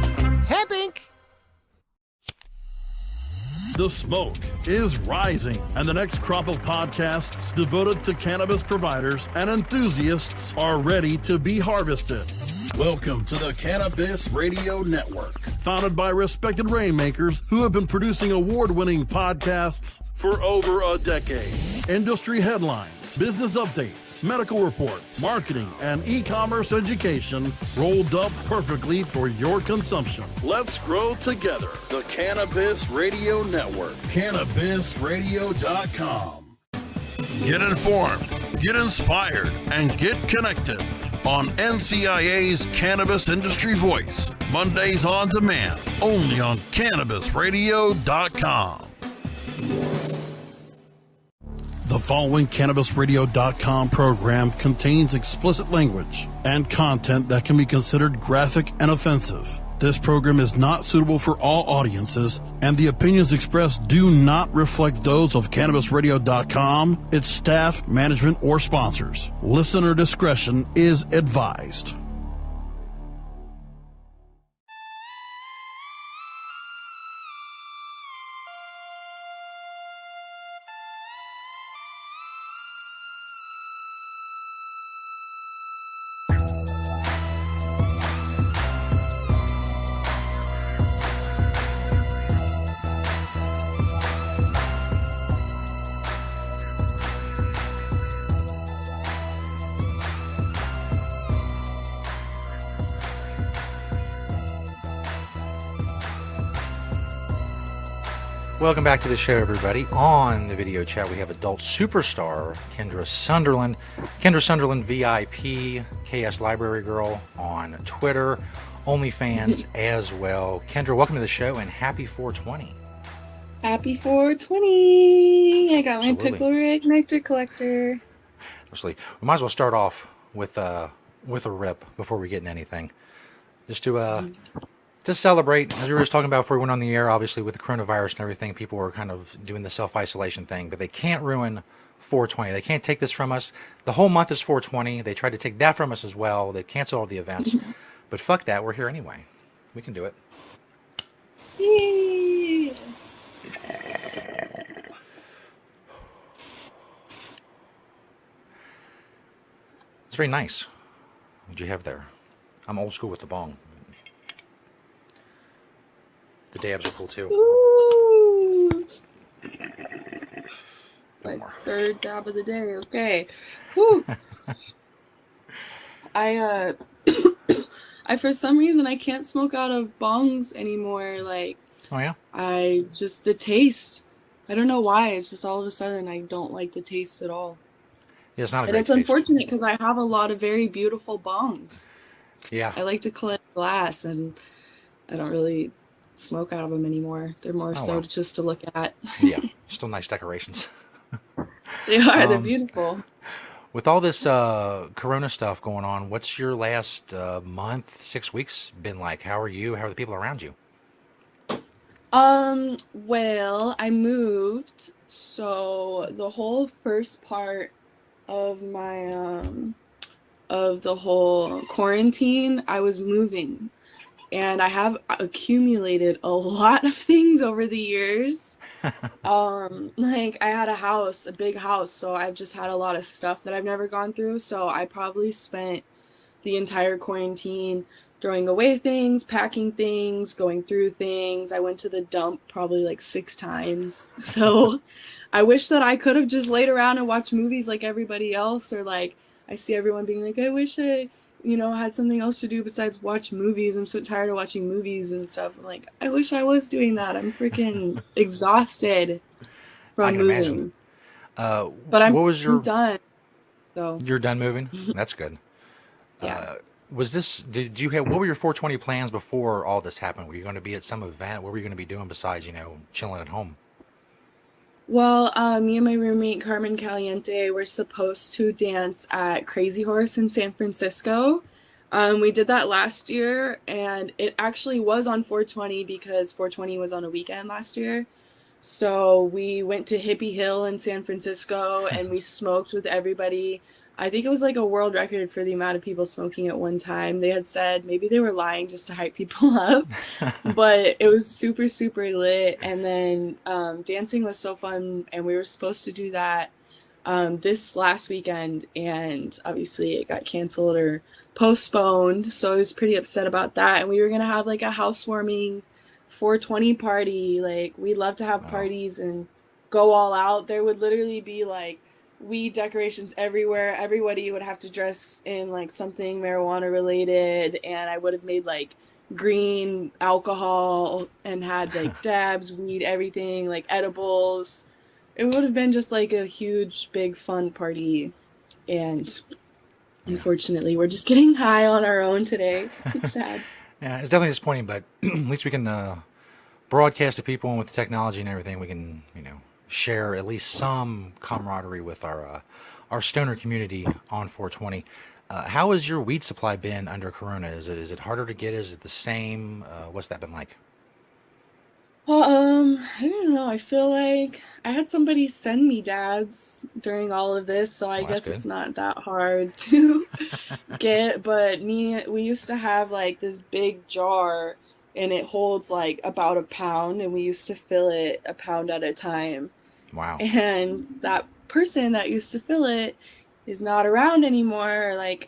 Hemp Inc. The smoke is rising, and the next crop of podcasts devoted to cannabis providers and enthusiasts are ready to be harvested. Welcome to the Cannabis Radio Network, founded by respected rainmakers who have been producing award-winning podcasts for over a decade. Industry headlines, business updates, medical reports, marketing, and e-commerce education rolled up perfectly for your consumption. Let's grow together. The Cannabis Radio Network, CannabisRadio.com. Get informed, get inspired, and get connected on NCIA's Cannabis Industry Voice, Mondays on demand, only on CannabisRadio.com. The following CannabisRadio.com program contains explicit language and content that can be considered graphic and offensive. This program is not suitable for all audiences, and the opinions expressed do not reflect those of CannabisRadio.com, its staff, management, or sponsors. Listener discretion is advised. Welcome back to the show, everybody. On the video chat, we have adult superstar Kendra Sunderland. Kendra Sunderland VIP, KS Library Girl on Twitter, OnlyFans as well. Kendra, welcome to the show and happy 420. Happy 420! I got my Absolutely. Pickle Rick Nectar Collector. Obviously, we might as well start off with a rip before we get into anything. Just to celebrate, as we were just talking about before we went on the air, obviously with the coronavirus and everything, people were kind of doing the self-isolation thing, but they can't ruin 420. They can't take this from us. The whole month is 420. They tried to take that from us as well. They canceled all the events. But fuck that. We're here anyway. We can do it. Yay! It's very nice. What you have there? I'm old school with the bong. The dabs are cool too. Ooh. My third dab of the day. Okay. Woo. I for some reason I can't smoke out of bongs anymore. Like, oh yeah? The taste. I don't know why. It's just all of a sudden I don't like the taste at all. Yeah, it's not a And great it's taste. unfortunate because I have a lot of very beautiful bongs. Yeah. I like to collect glass, and I don't really smoke out of them anymore. They're more Oh, so well. just to look at. Yeah, still nice decorations. They are. They're beautiful. With all this Corona stuff going on, what's your last month, 6 weeks been like? How are you? How are the people around you? Well, I moved, so the whole first part of my of the whole quarantine, I was moving, and I have accumulated a lot of things over the years. Like I had a house, a big house, so I've just had a lot of stuff that I've never gone through, so I probably spent the entire quarantine throwing away things, packing things, going through things. I went to the dump probably like 6 times. So I wish that I could have just laid around and watched movies like everybody else, or like I see everyone being like, I wish I, had something else to do besides watch movies. I'm so tired of watching movies and stuff. I'm like, I wish I was doing that. I'm freaking exhausted from moving. But I'm done. So You're done moving? That's good. Yeah. What were your 420 plans before all this happened? Were you going to be at some event? What were you going to be doing besides, chilling at home? Well, me and my roommate Carmen Caliente were supposed to dance at Crazy Horse in San Francisco. We did that last year, and it actually was on 420 because 420 was on a weekend last year. So we went to Hippie Hill in San Francisco, and we smoked with everybody. I think it was like a world record for the amount of people smoking at one time. They had said maybe they were lying just to hype people up, but it was super, super lit. And then dancing was so fun, and we were supposed to do that this last weekend, and obviously it got canceled or postponed, so I was pretty upset about that. And we were going to have like a housewarming 420 party. Like, we love to have parties and go all out. There would literally be like weed decorations everywhere. Everybody would have to dress in like something marijuana related, and I would have made like green alcohol and had like dabs, weed, everything, like edibles. It would have been just like a huge, big, fun party, and unfortunately we're just getting high on our own today. It's sad. Yeah, it's definitely disappointing, but at least we can broadcast to people, and with the technology and everything, we can, share at least some camaraderie with our stoner community on 420. How has your weed supply been under Corona? Is it harder to get? Is it the same? What's that been like? Well, I don't know. I feel like I had somebody send me dabs during all of this, so I guess it's not that hard to get. But we used to have like this big jar, and it holds like about a pound, and we used to fill it a pound at a time. Wow. And that person that used to fill it is not around anymore, like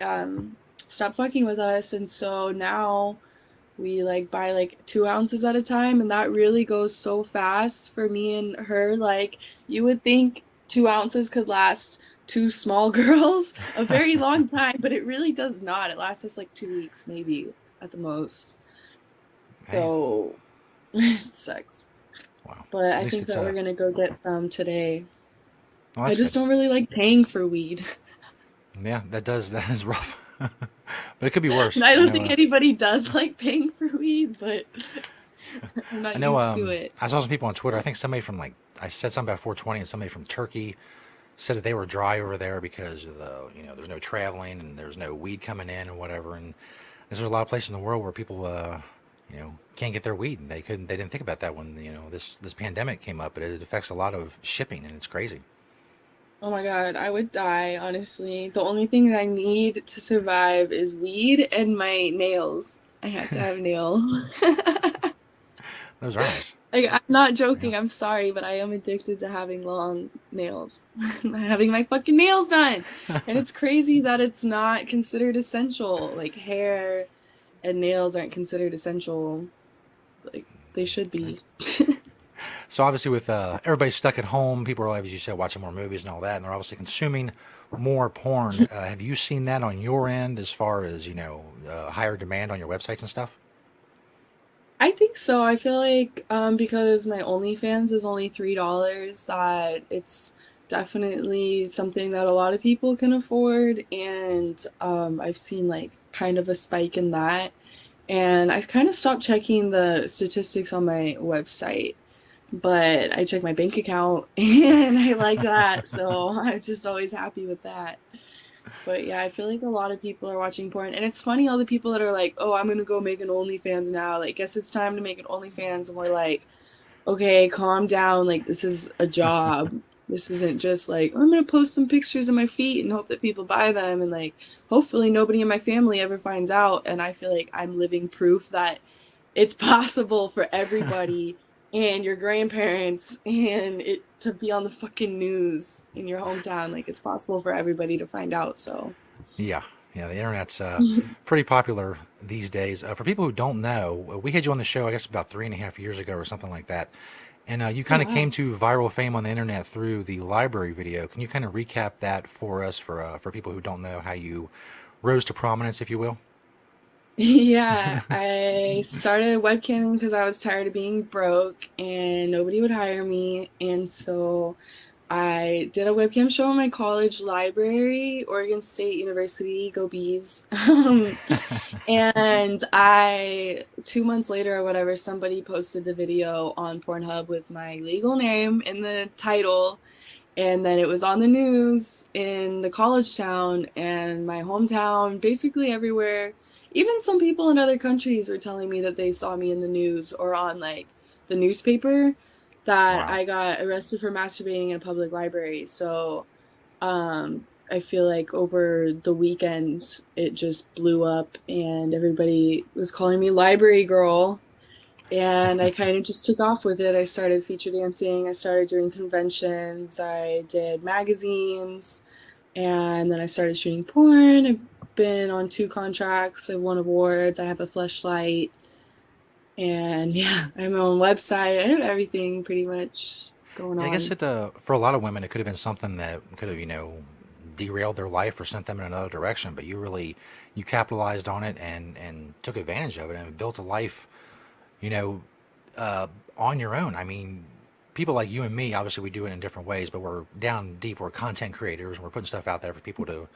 stopped fucking with us, and so now we like buy like 2 ounces at a time, and that really goes so fast for me and her. Like, you would think 2 ounces could last 2 small girls a very long time, but it really does not. It lasts us like 2 weeks maybe at the most. So it sucks. Wow. But I think that we're gonna go get some today. Well, I just don't really like paying for weed. Yeah, that is rough. But it could be worse. And I don't think anybody does like paying for weed, but I'm not used to it. I saw some people on Twitter. I think somebody from I said something about 420, and somebody from Turkey said that they were dry over there because of there's no traveling and there's no weed coming in and whatever. And there's a lot of places in the world where people can't get their weed, and they didn't think about that when this pandemic came up, but it affects a lot of shipping, and it's crazy. Oh my God, I would die, honestly. The only thing that I need to survive is weed and my nails. I have to have nails. Those are nice. Like, I'm not joking, I'm sorry, but I am addicted to having long nails. Having my fucking nails done. And it's crazy that it's not considered essential. Like, hair and nails aren't considered essential. Like, they should be. So obviously with everybody stuck at home, people are, as you said, watching more movies and all that, and they're obviously consuming more porn. Have you seen that on your end as far as, higher demand on your websites and stuff? I think so. I feel like because my OnlyFans is only $3, that it's definitely something that a lot of people can afford, and I've seen like kind of a spike in that. And I've kind of stopped checking the statistics on my website, but I check my bank account and I like that, so I'm just always happy with that. But yeah, I feel like a lot of people are watching porn, and it's funny all the people that are like, "Oh, I'm gonna go make an OnlyFans now." Like, guess it's time to make an OnlyFans, and we're like, "Okay, calm down. Like, this is a job. This isn't just like I'm gonna post some pictures of my feet and hope that people buy them, and like hopefully nobody in my family ever finds out." And I feel like I'm living proof that it's possible for everybody and your grandparents and it to be on the fucking news in your hometown. Like, it's possible for everybody to find out. So Yeah, the internet's pretty popular these days. For people who don't know, we had you on the show, I guess, about 3.5 years ago or something like that. And you kind of wow. came to viral fame on the internet through the library video. Can you kind of recap that for us, for people who don't know how you rose to prominence, if you will? Yeah, I started webcamming because I was tired of being broke and nobody would hire me. And so I did a webcam show in my college library, Oregon State University, go Beavs. And 2 months later or whatever, somebody posted the video on Pornhub with my legal name in the title. And then it was on the news in the college town and my hometown, basically everywhere. Even some people in other countries were telling me that they saw me in the news or on like the newspaper that Wow. I got arrested for masturbating in a public library. So I feel like over the weekend it just blew up and everybody was calling me library girl. And I kind of just took off with it. I started feature dancing. I started doing conventions. I did magazines. And then I started shooting porn. I've been on 2 contracts. I've won awards. I have a fleshlight. And yeah, I have my own website. I have everything pretty much going Yeah, on. I guess for a lot of women, it could have been something that could have, derailed their life or sent them in another direction. But you capitalized on it and took advantage of it and built a life, on your own. I mean, people like you and me, obviously we do it in different ways, but we're down deep. We're content creators and we're putting stuff out there for people to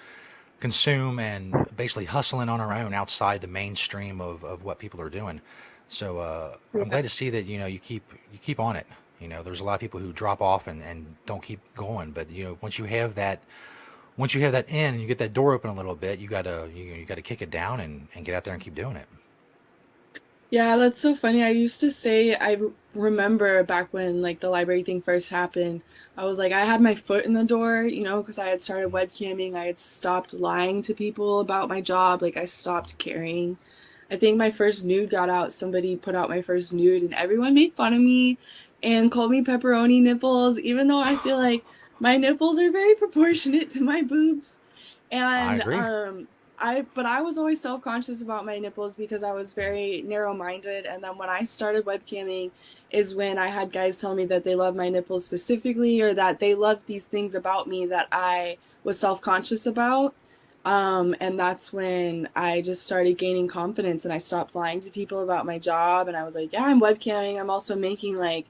consume and basically hustling on our own outside the mainstream of what people are doing. So I'm glad to see that, you keep on it. There's a lot of people who drop off and don't keep going, but once you have that in and you get that door open a little bit, you gotta kick it down and get out there and keep doing it. Yeah, that's so funny. I used to say, I remember back when like the library thing first happened, I was like, I had my foot in the door, because I had started webcamming. I had stopped lying to people about my job. Like, I stopped caring. I think my first nude got out. Somebody put out my first nude and everyone made fun of me and called me pepperoni nipples, even though I feel like my nipples are very proportionate to my boobs. I And agree. but I was always self-conscious about my nipples because I was very narrow-minded. And then when I started webcamming is when I had guys tell me that they love my nipples specifically or that they loved these things about me that I was self-conscious about. And that's when I just started gaining confidence and I stopped lying to people about my job. And I was like, yeah, I'm webcamming. I'm also making like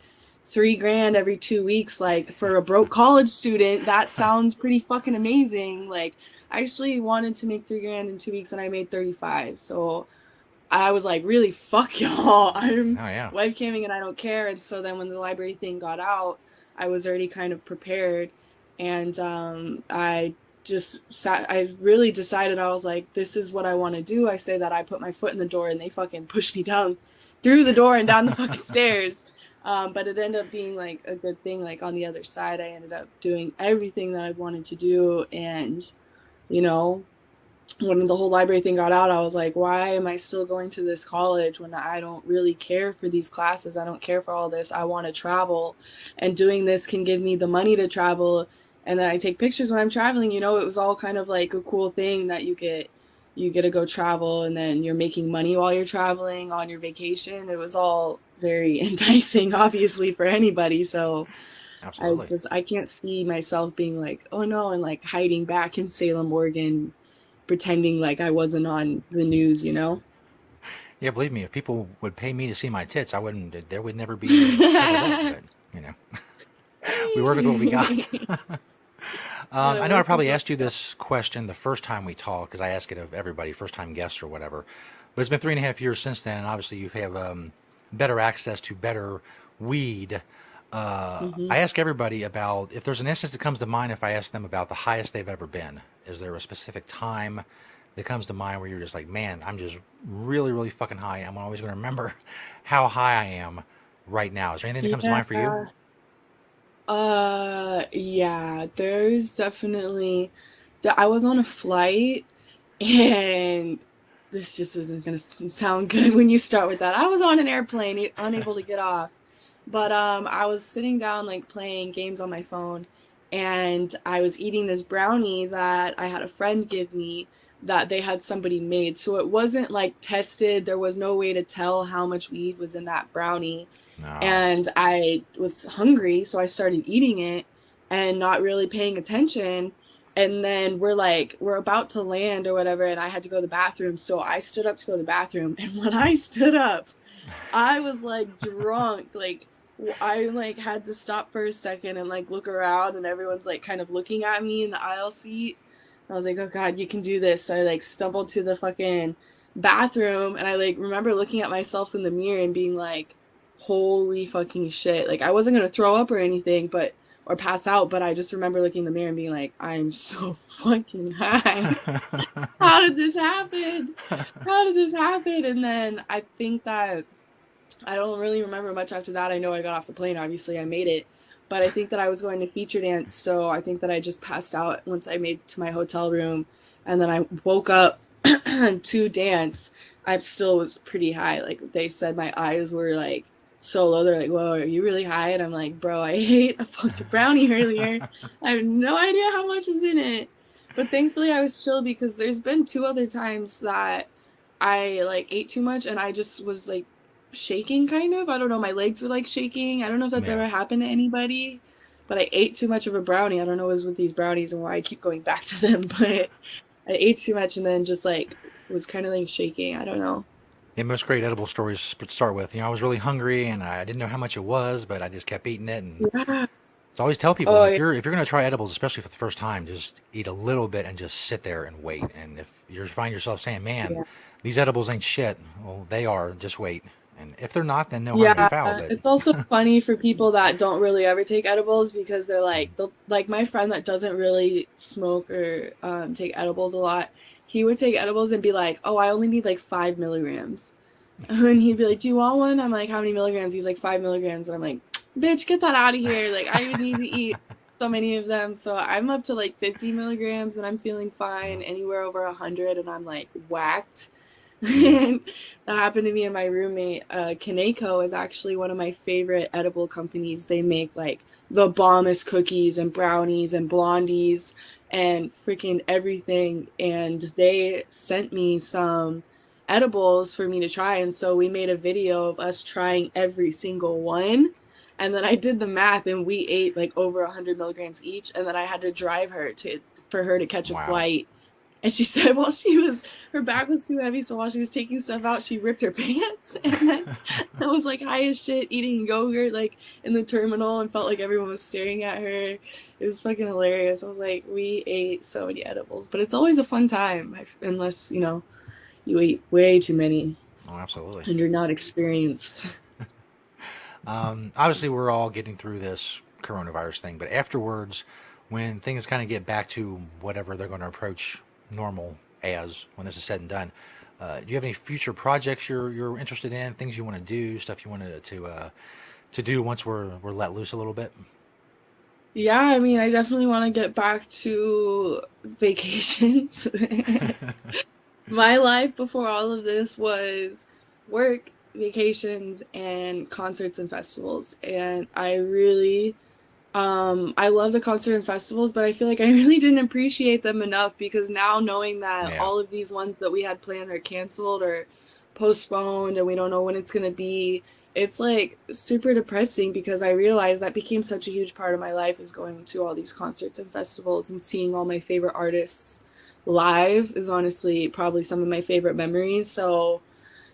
$3,000 every 2 weeks. Like, for a broke college student, that sounds pretty fucking amazing. Like, I actually wanted to make $3,000 in 2 weeks and I made 35. So I was like, really, fuck y'all. I'm Oh yeah. webcamming and I don't care. And so then when the library thing got out, I was already kind of prepared. And I really decided, I was like, this is what I want to do. I say that I put my foot in the door and they fucking pushed me down through the door and down the fucking stairs. But it ended up being like a good thing. Like, on the other side, I ended up doing everything that I wanted to do. And, when the whole library thing got out, I was like, why am I still going to this college when I don't really care for these classes? I don't care for all this. I want to travel, and doing this can give me the money to travel. And then I take pictures when I'm traveling. It was all kind of like a cool thing that you get to go travel, and then you're making money while you're traveling on your vacation. It was all very enticing, obviously, for anybody. So Absolutely. I can't see myself being like, oh no, and like hiding back in Salem, Oregon, pretending like I wasn't on the news. Yeah, believe me, if people would pay me to see my tits, there would never be but, we work with what we got. I know I probably asked you this question the first time we talked, because I ask it of everybody, first time guests or whatever. But it's been 3.5 years since then, and obviously you have better access to better weed. I ask everybody about, if there's an instance that comes to mind, if I ask them about the highest they've ever been, Is there a specific time that comes to mind where you're just like, man, I'm just really, really fucking high. I'm always going to remember how high I am right now. Is there anything that comes to mind for you? Yeah, there's definitely that I was on a flight and this just isn't gonna sound good when you start with that. I was on an airplane, unable to get off. But I was sitting down like playing games on my phone and I was eating this brownie that I had a friend give me that they had somebody made. So it wasn't like tested. There was no way to tell how much weed was in that brownie. No. And I was hungry, so I started eating it and not really paying attention. And then we're about to land or whatever, and I had to go to the bathroom. So I stood up to go to the bathroom. And when I stood up, I was like drunk. Like I like had to stop for a second and like look around, and everyone's like kind of looking at me in the aisle seat. I was like, oh God, you can do this. So I like stumbled to the fucking bathroom, and I like remember looking at myself in the mirror and being like, holy fucking shit. Like I wasn't gonna throw up or anything, or pass out, but I just remember looking in the mirror and being like, I'm so fucking high. How did this happen? How did this happen? And then I think that I don't really remember much after that. I know I got off the plane, obviously I made it, but I think that I was going to feature dance, so I think that I just passed out once I made it to my hotel room, and then I woke up to dance. I still was pretty high. Like they said my eyes were like so low. They're like, whoa, are you really high? And I'm like, bro, I ate a fucking brownie earlier. I have no idea how much was in it. But thankfully I was chill because there's been 2 other times that I like ate too much and I just was like shaking kind of. I don't know, my legs were like shaking. I don't know if that's ever happened to anybody, but I ate too much of a brownie. I don't know what was with these brownies and why I keep going back to them, but I ate too much and then just like was kind of like shaking. I don't know. Yeah, most great edible stories start with, I was really hungry and I didn't know how much it was, but I just kept eating it. And yeah. So I always tell people, if you're going to try edibles, especially for the first time, just eat a little bit and just sit there and wait. And if you find yourself saying, man, these edibles ain't shit, well, they are, just wait. And if they're not, then no harm, no foul. But it's also funny for people that don't really ever take edibles because they're like, like my friend that doesn't really smoke or take edibles a lot, he would take edibles and be like, oh, I only need like 5 milligrams. And he'd be like, do you want one? I'm like, how many milligrams? He's like, 5 milligrams. And I'm like, bitch, get that out of here. Like, I would need to eat so many of them. So I'm up to like 50 milligrams and I'm feeling fine. Anywhere over 100 and I'm like whacked. And that happened to me and my roommate. Kaneko is actually one of my favorite edible companies. They make like the bombest cookies and brownies and blondies and freaking everything. And they sent me some edibles for me to try. And so we made a video of us trying every single one. And then I did the math and we ate like over 100 milligrams each. And then I had to drive her for her to catch a flight. And she said her bag was too heavy, so while she was taking stuff out, she ripped her pants. And then I was like high as shit eating yogurt like in the terminal and felt like everyone was staring at her. It was fucking hilarious. I was like, we ate so many edibles. But it's always a fun time, unless, you eat way too many. Oh, absolutely. And you're not experienced. Obviously, we're all getting through this coronavirus thing, but afterwards, when things kind of get back to whatever they're going to approach normal as when this is said and done, do you have any future projects you're interested in, things you want to do, stuff you wanted to do once we're let loose a little bit? Yeah, I mean, I definitely want to get back to vacations. My life before all of this was work, vacations, and concerts and festivals. And I really I love the concert and festivals, but I feel like I really didn't appreciate them enough because now knowing that all of these ones that we had planned are canceled or postponed and we don't know when it's going to be, it's like super depressing because I realized that became such a huge part of my life is going to all these concerts and festivals and seeing all my favorite artists live is honestly probably some of my favorite memories. So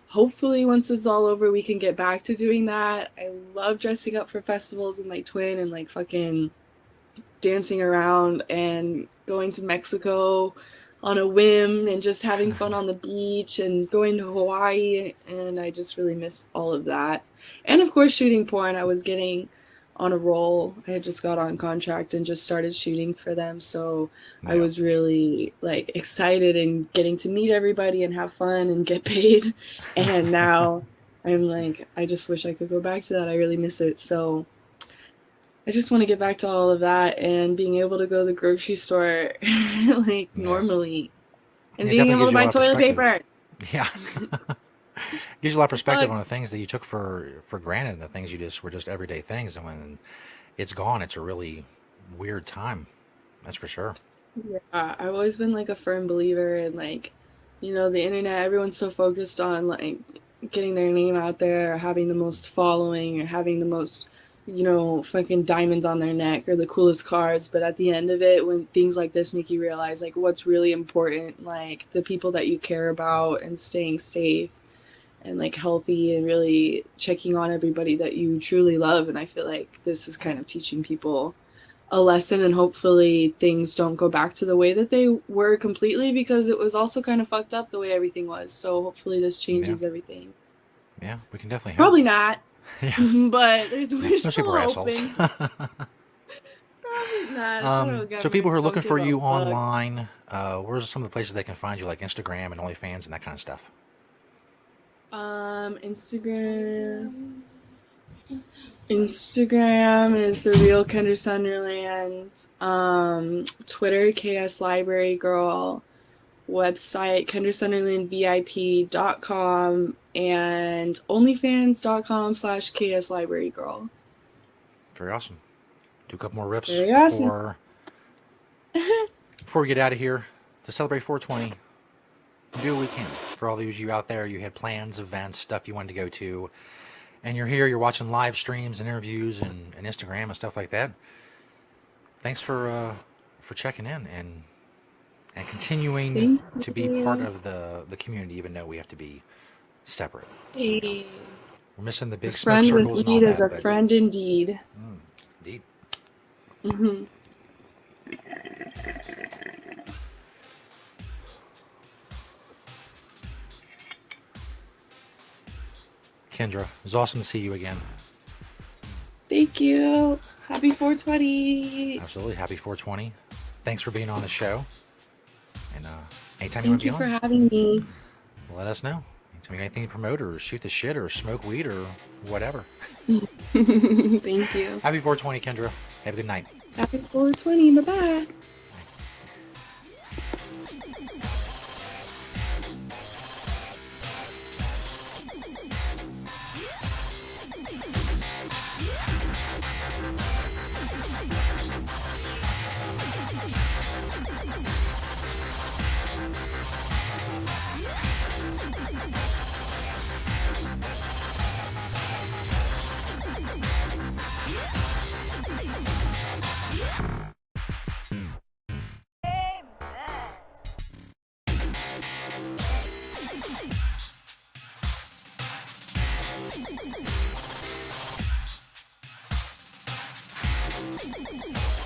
hopefully once this is all over, we can get back to doing that. I love dressing up for festivals with my twin and like fucking dancing around and going to Mexico on a whim and just having fun on the beach and going to Hawaii. And I just really miss all of that. And of course, shooting porn. I was getting on a roll. I had just got on contract and just started shooting for them, so I Yeah. was really like excited and getting to meet everybody and have fun and get paid. And now I'm like, I just wish I could go back to that. I really miss it. So I just want to get back to all of that and being able to go to the grocery store like normally and It being definitely able to buy gives you a lot of toilet paper. Yeah. Gives you a lot of perspective Like- on the things that you took for granted, and the things you just were just everyday things, and when it's gone, it's a really weird time. That's for sure. Yeah, I've always been like a firm believer in like, you know, the internet, everyone's so focused on like getting their name out there, or having the most following, or having the most, you know, fucking diamonds on their neck or the coolest cars. But at the end of it, when things like this make you realize like what's really important, like the people that you care about and staying safe and like healthy and really checking on everybody that you truly love. And I feel like this is kind of teaching people a lesson, and hopefully things don't go back to the way that they were completely, because it was also kind of fucked up the way everything was. So hopefully this changes everything. Yeah, we can definitely help. Probably not. Yeah. But there's we're Most people still are assholes. hoping. Probably not. I don't get So people who are very looking for you comfortable, but- online, where's some of the places they can find you, like Instagram and OnlyFans and that kind of stuff? Instagram. Instagram is the real Kendra Sunderland. Twitter, KS Library Girl. Website, KendraSunderlandVIP.com, and OnlyFans.com/KS Library Girl. Very awesome. Do a couple more rips Very awesome. before we get out of here to celebrate 420. Do what we can for all those of you out there. You had plans, events, stuff you wanted to go to, and you're here. You're watching live streams and interviews and Instagram and stuff like that. Thanks for checking in and continuing Thank to be you. part of the community, even though we have to be separate. Hey. We're missing the big A smoke friend circles with and all weed is that, a but- friend indeed. Indeed. Mm-hmm. Kendra, it was awesome to see you again. Thank you. Happy 420. Absolutely. Happy 420. Thanks for being on the show. And anytime you want Thank to be you on, for having me. let us know. Anytime you got anything to promote or shoot the shit or smoke weed or whatever. Thank you. Happy 420, Kendra. Have a good night. Happy 420. Bye-bye. Thank you.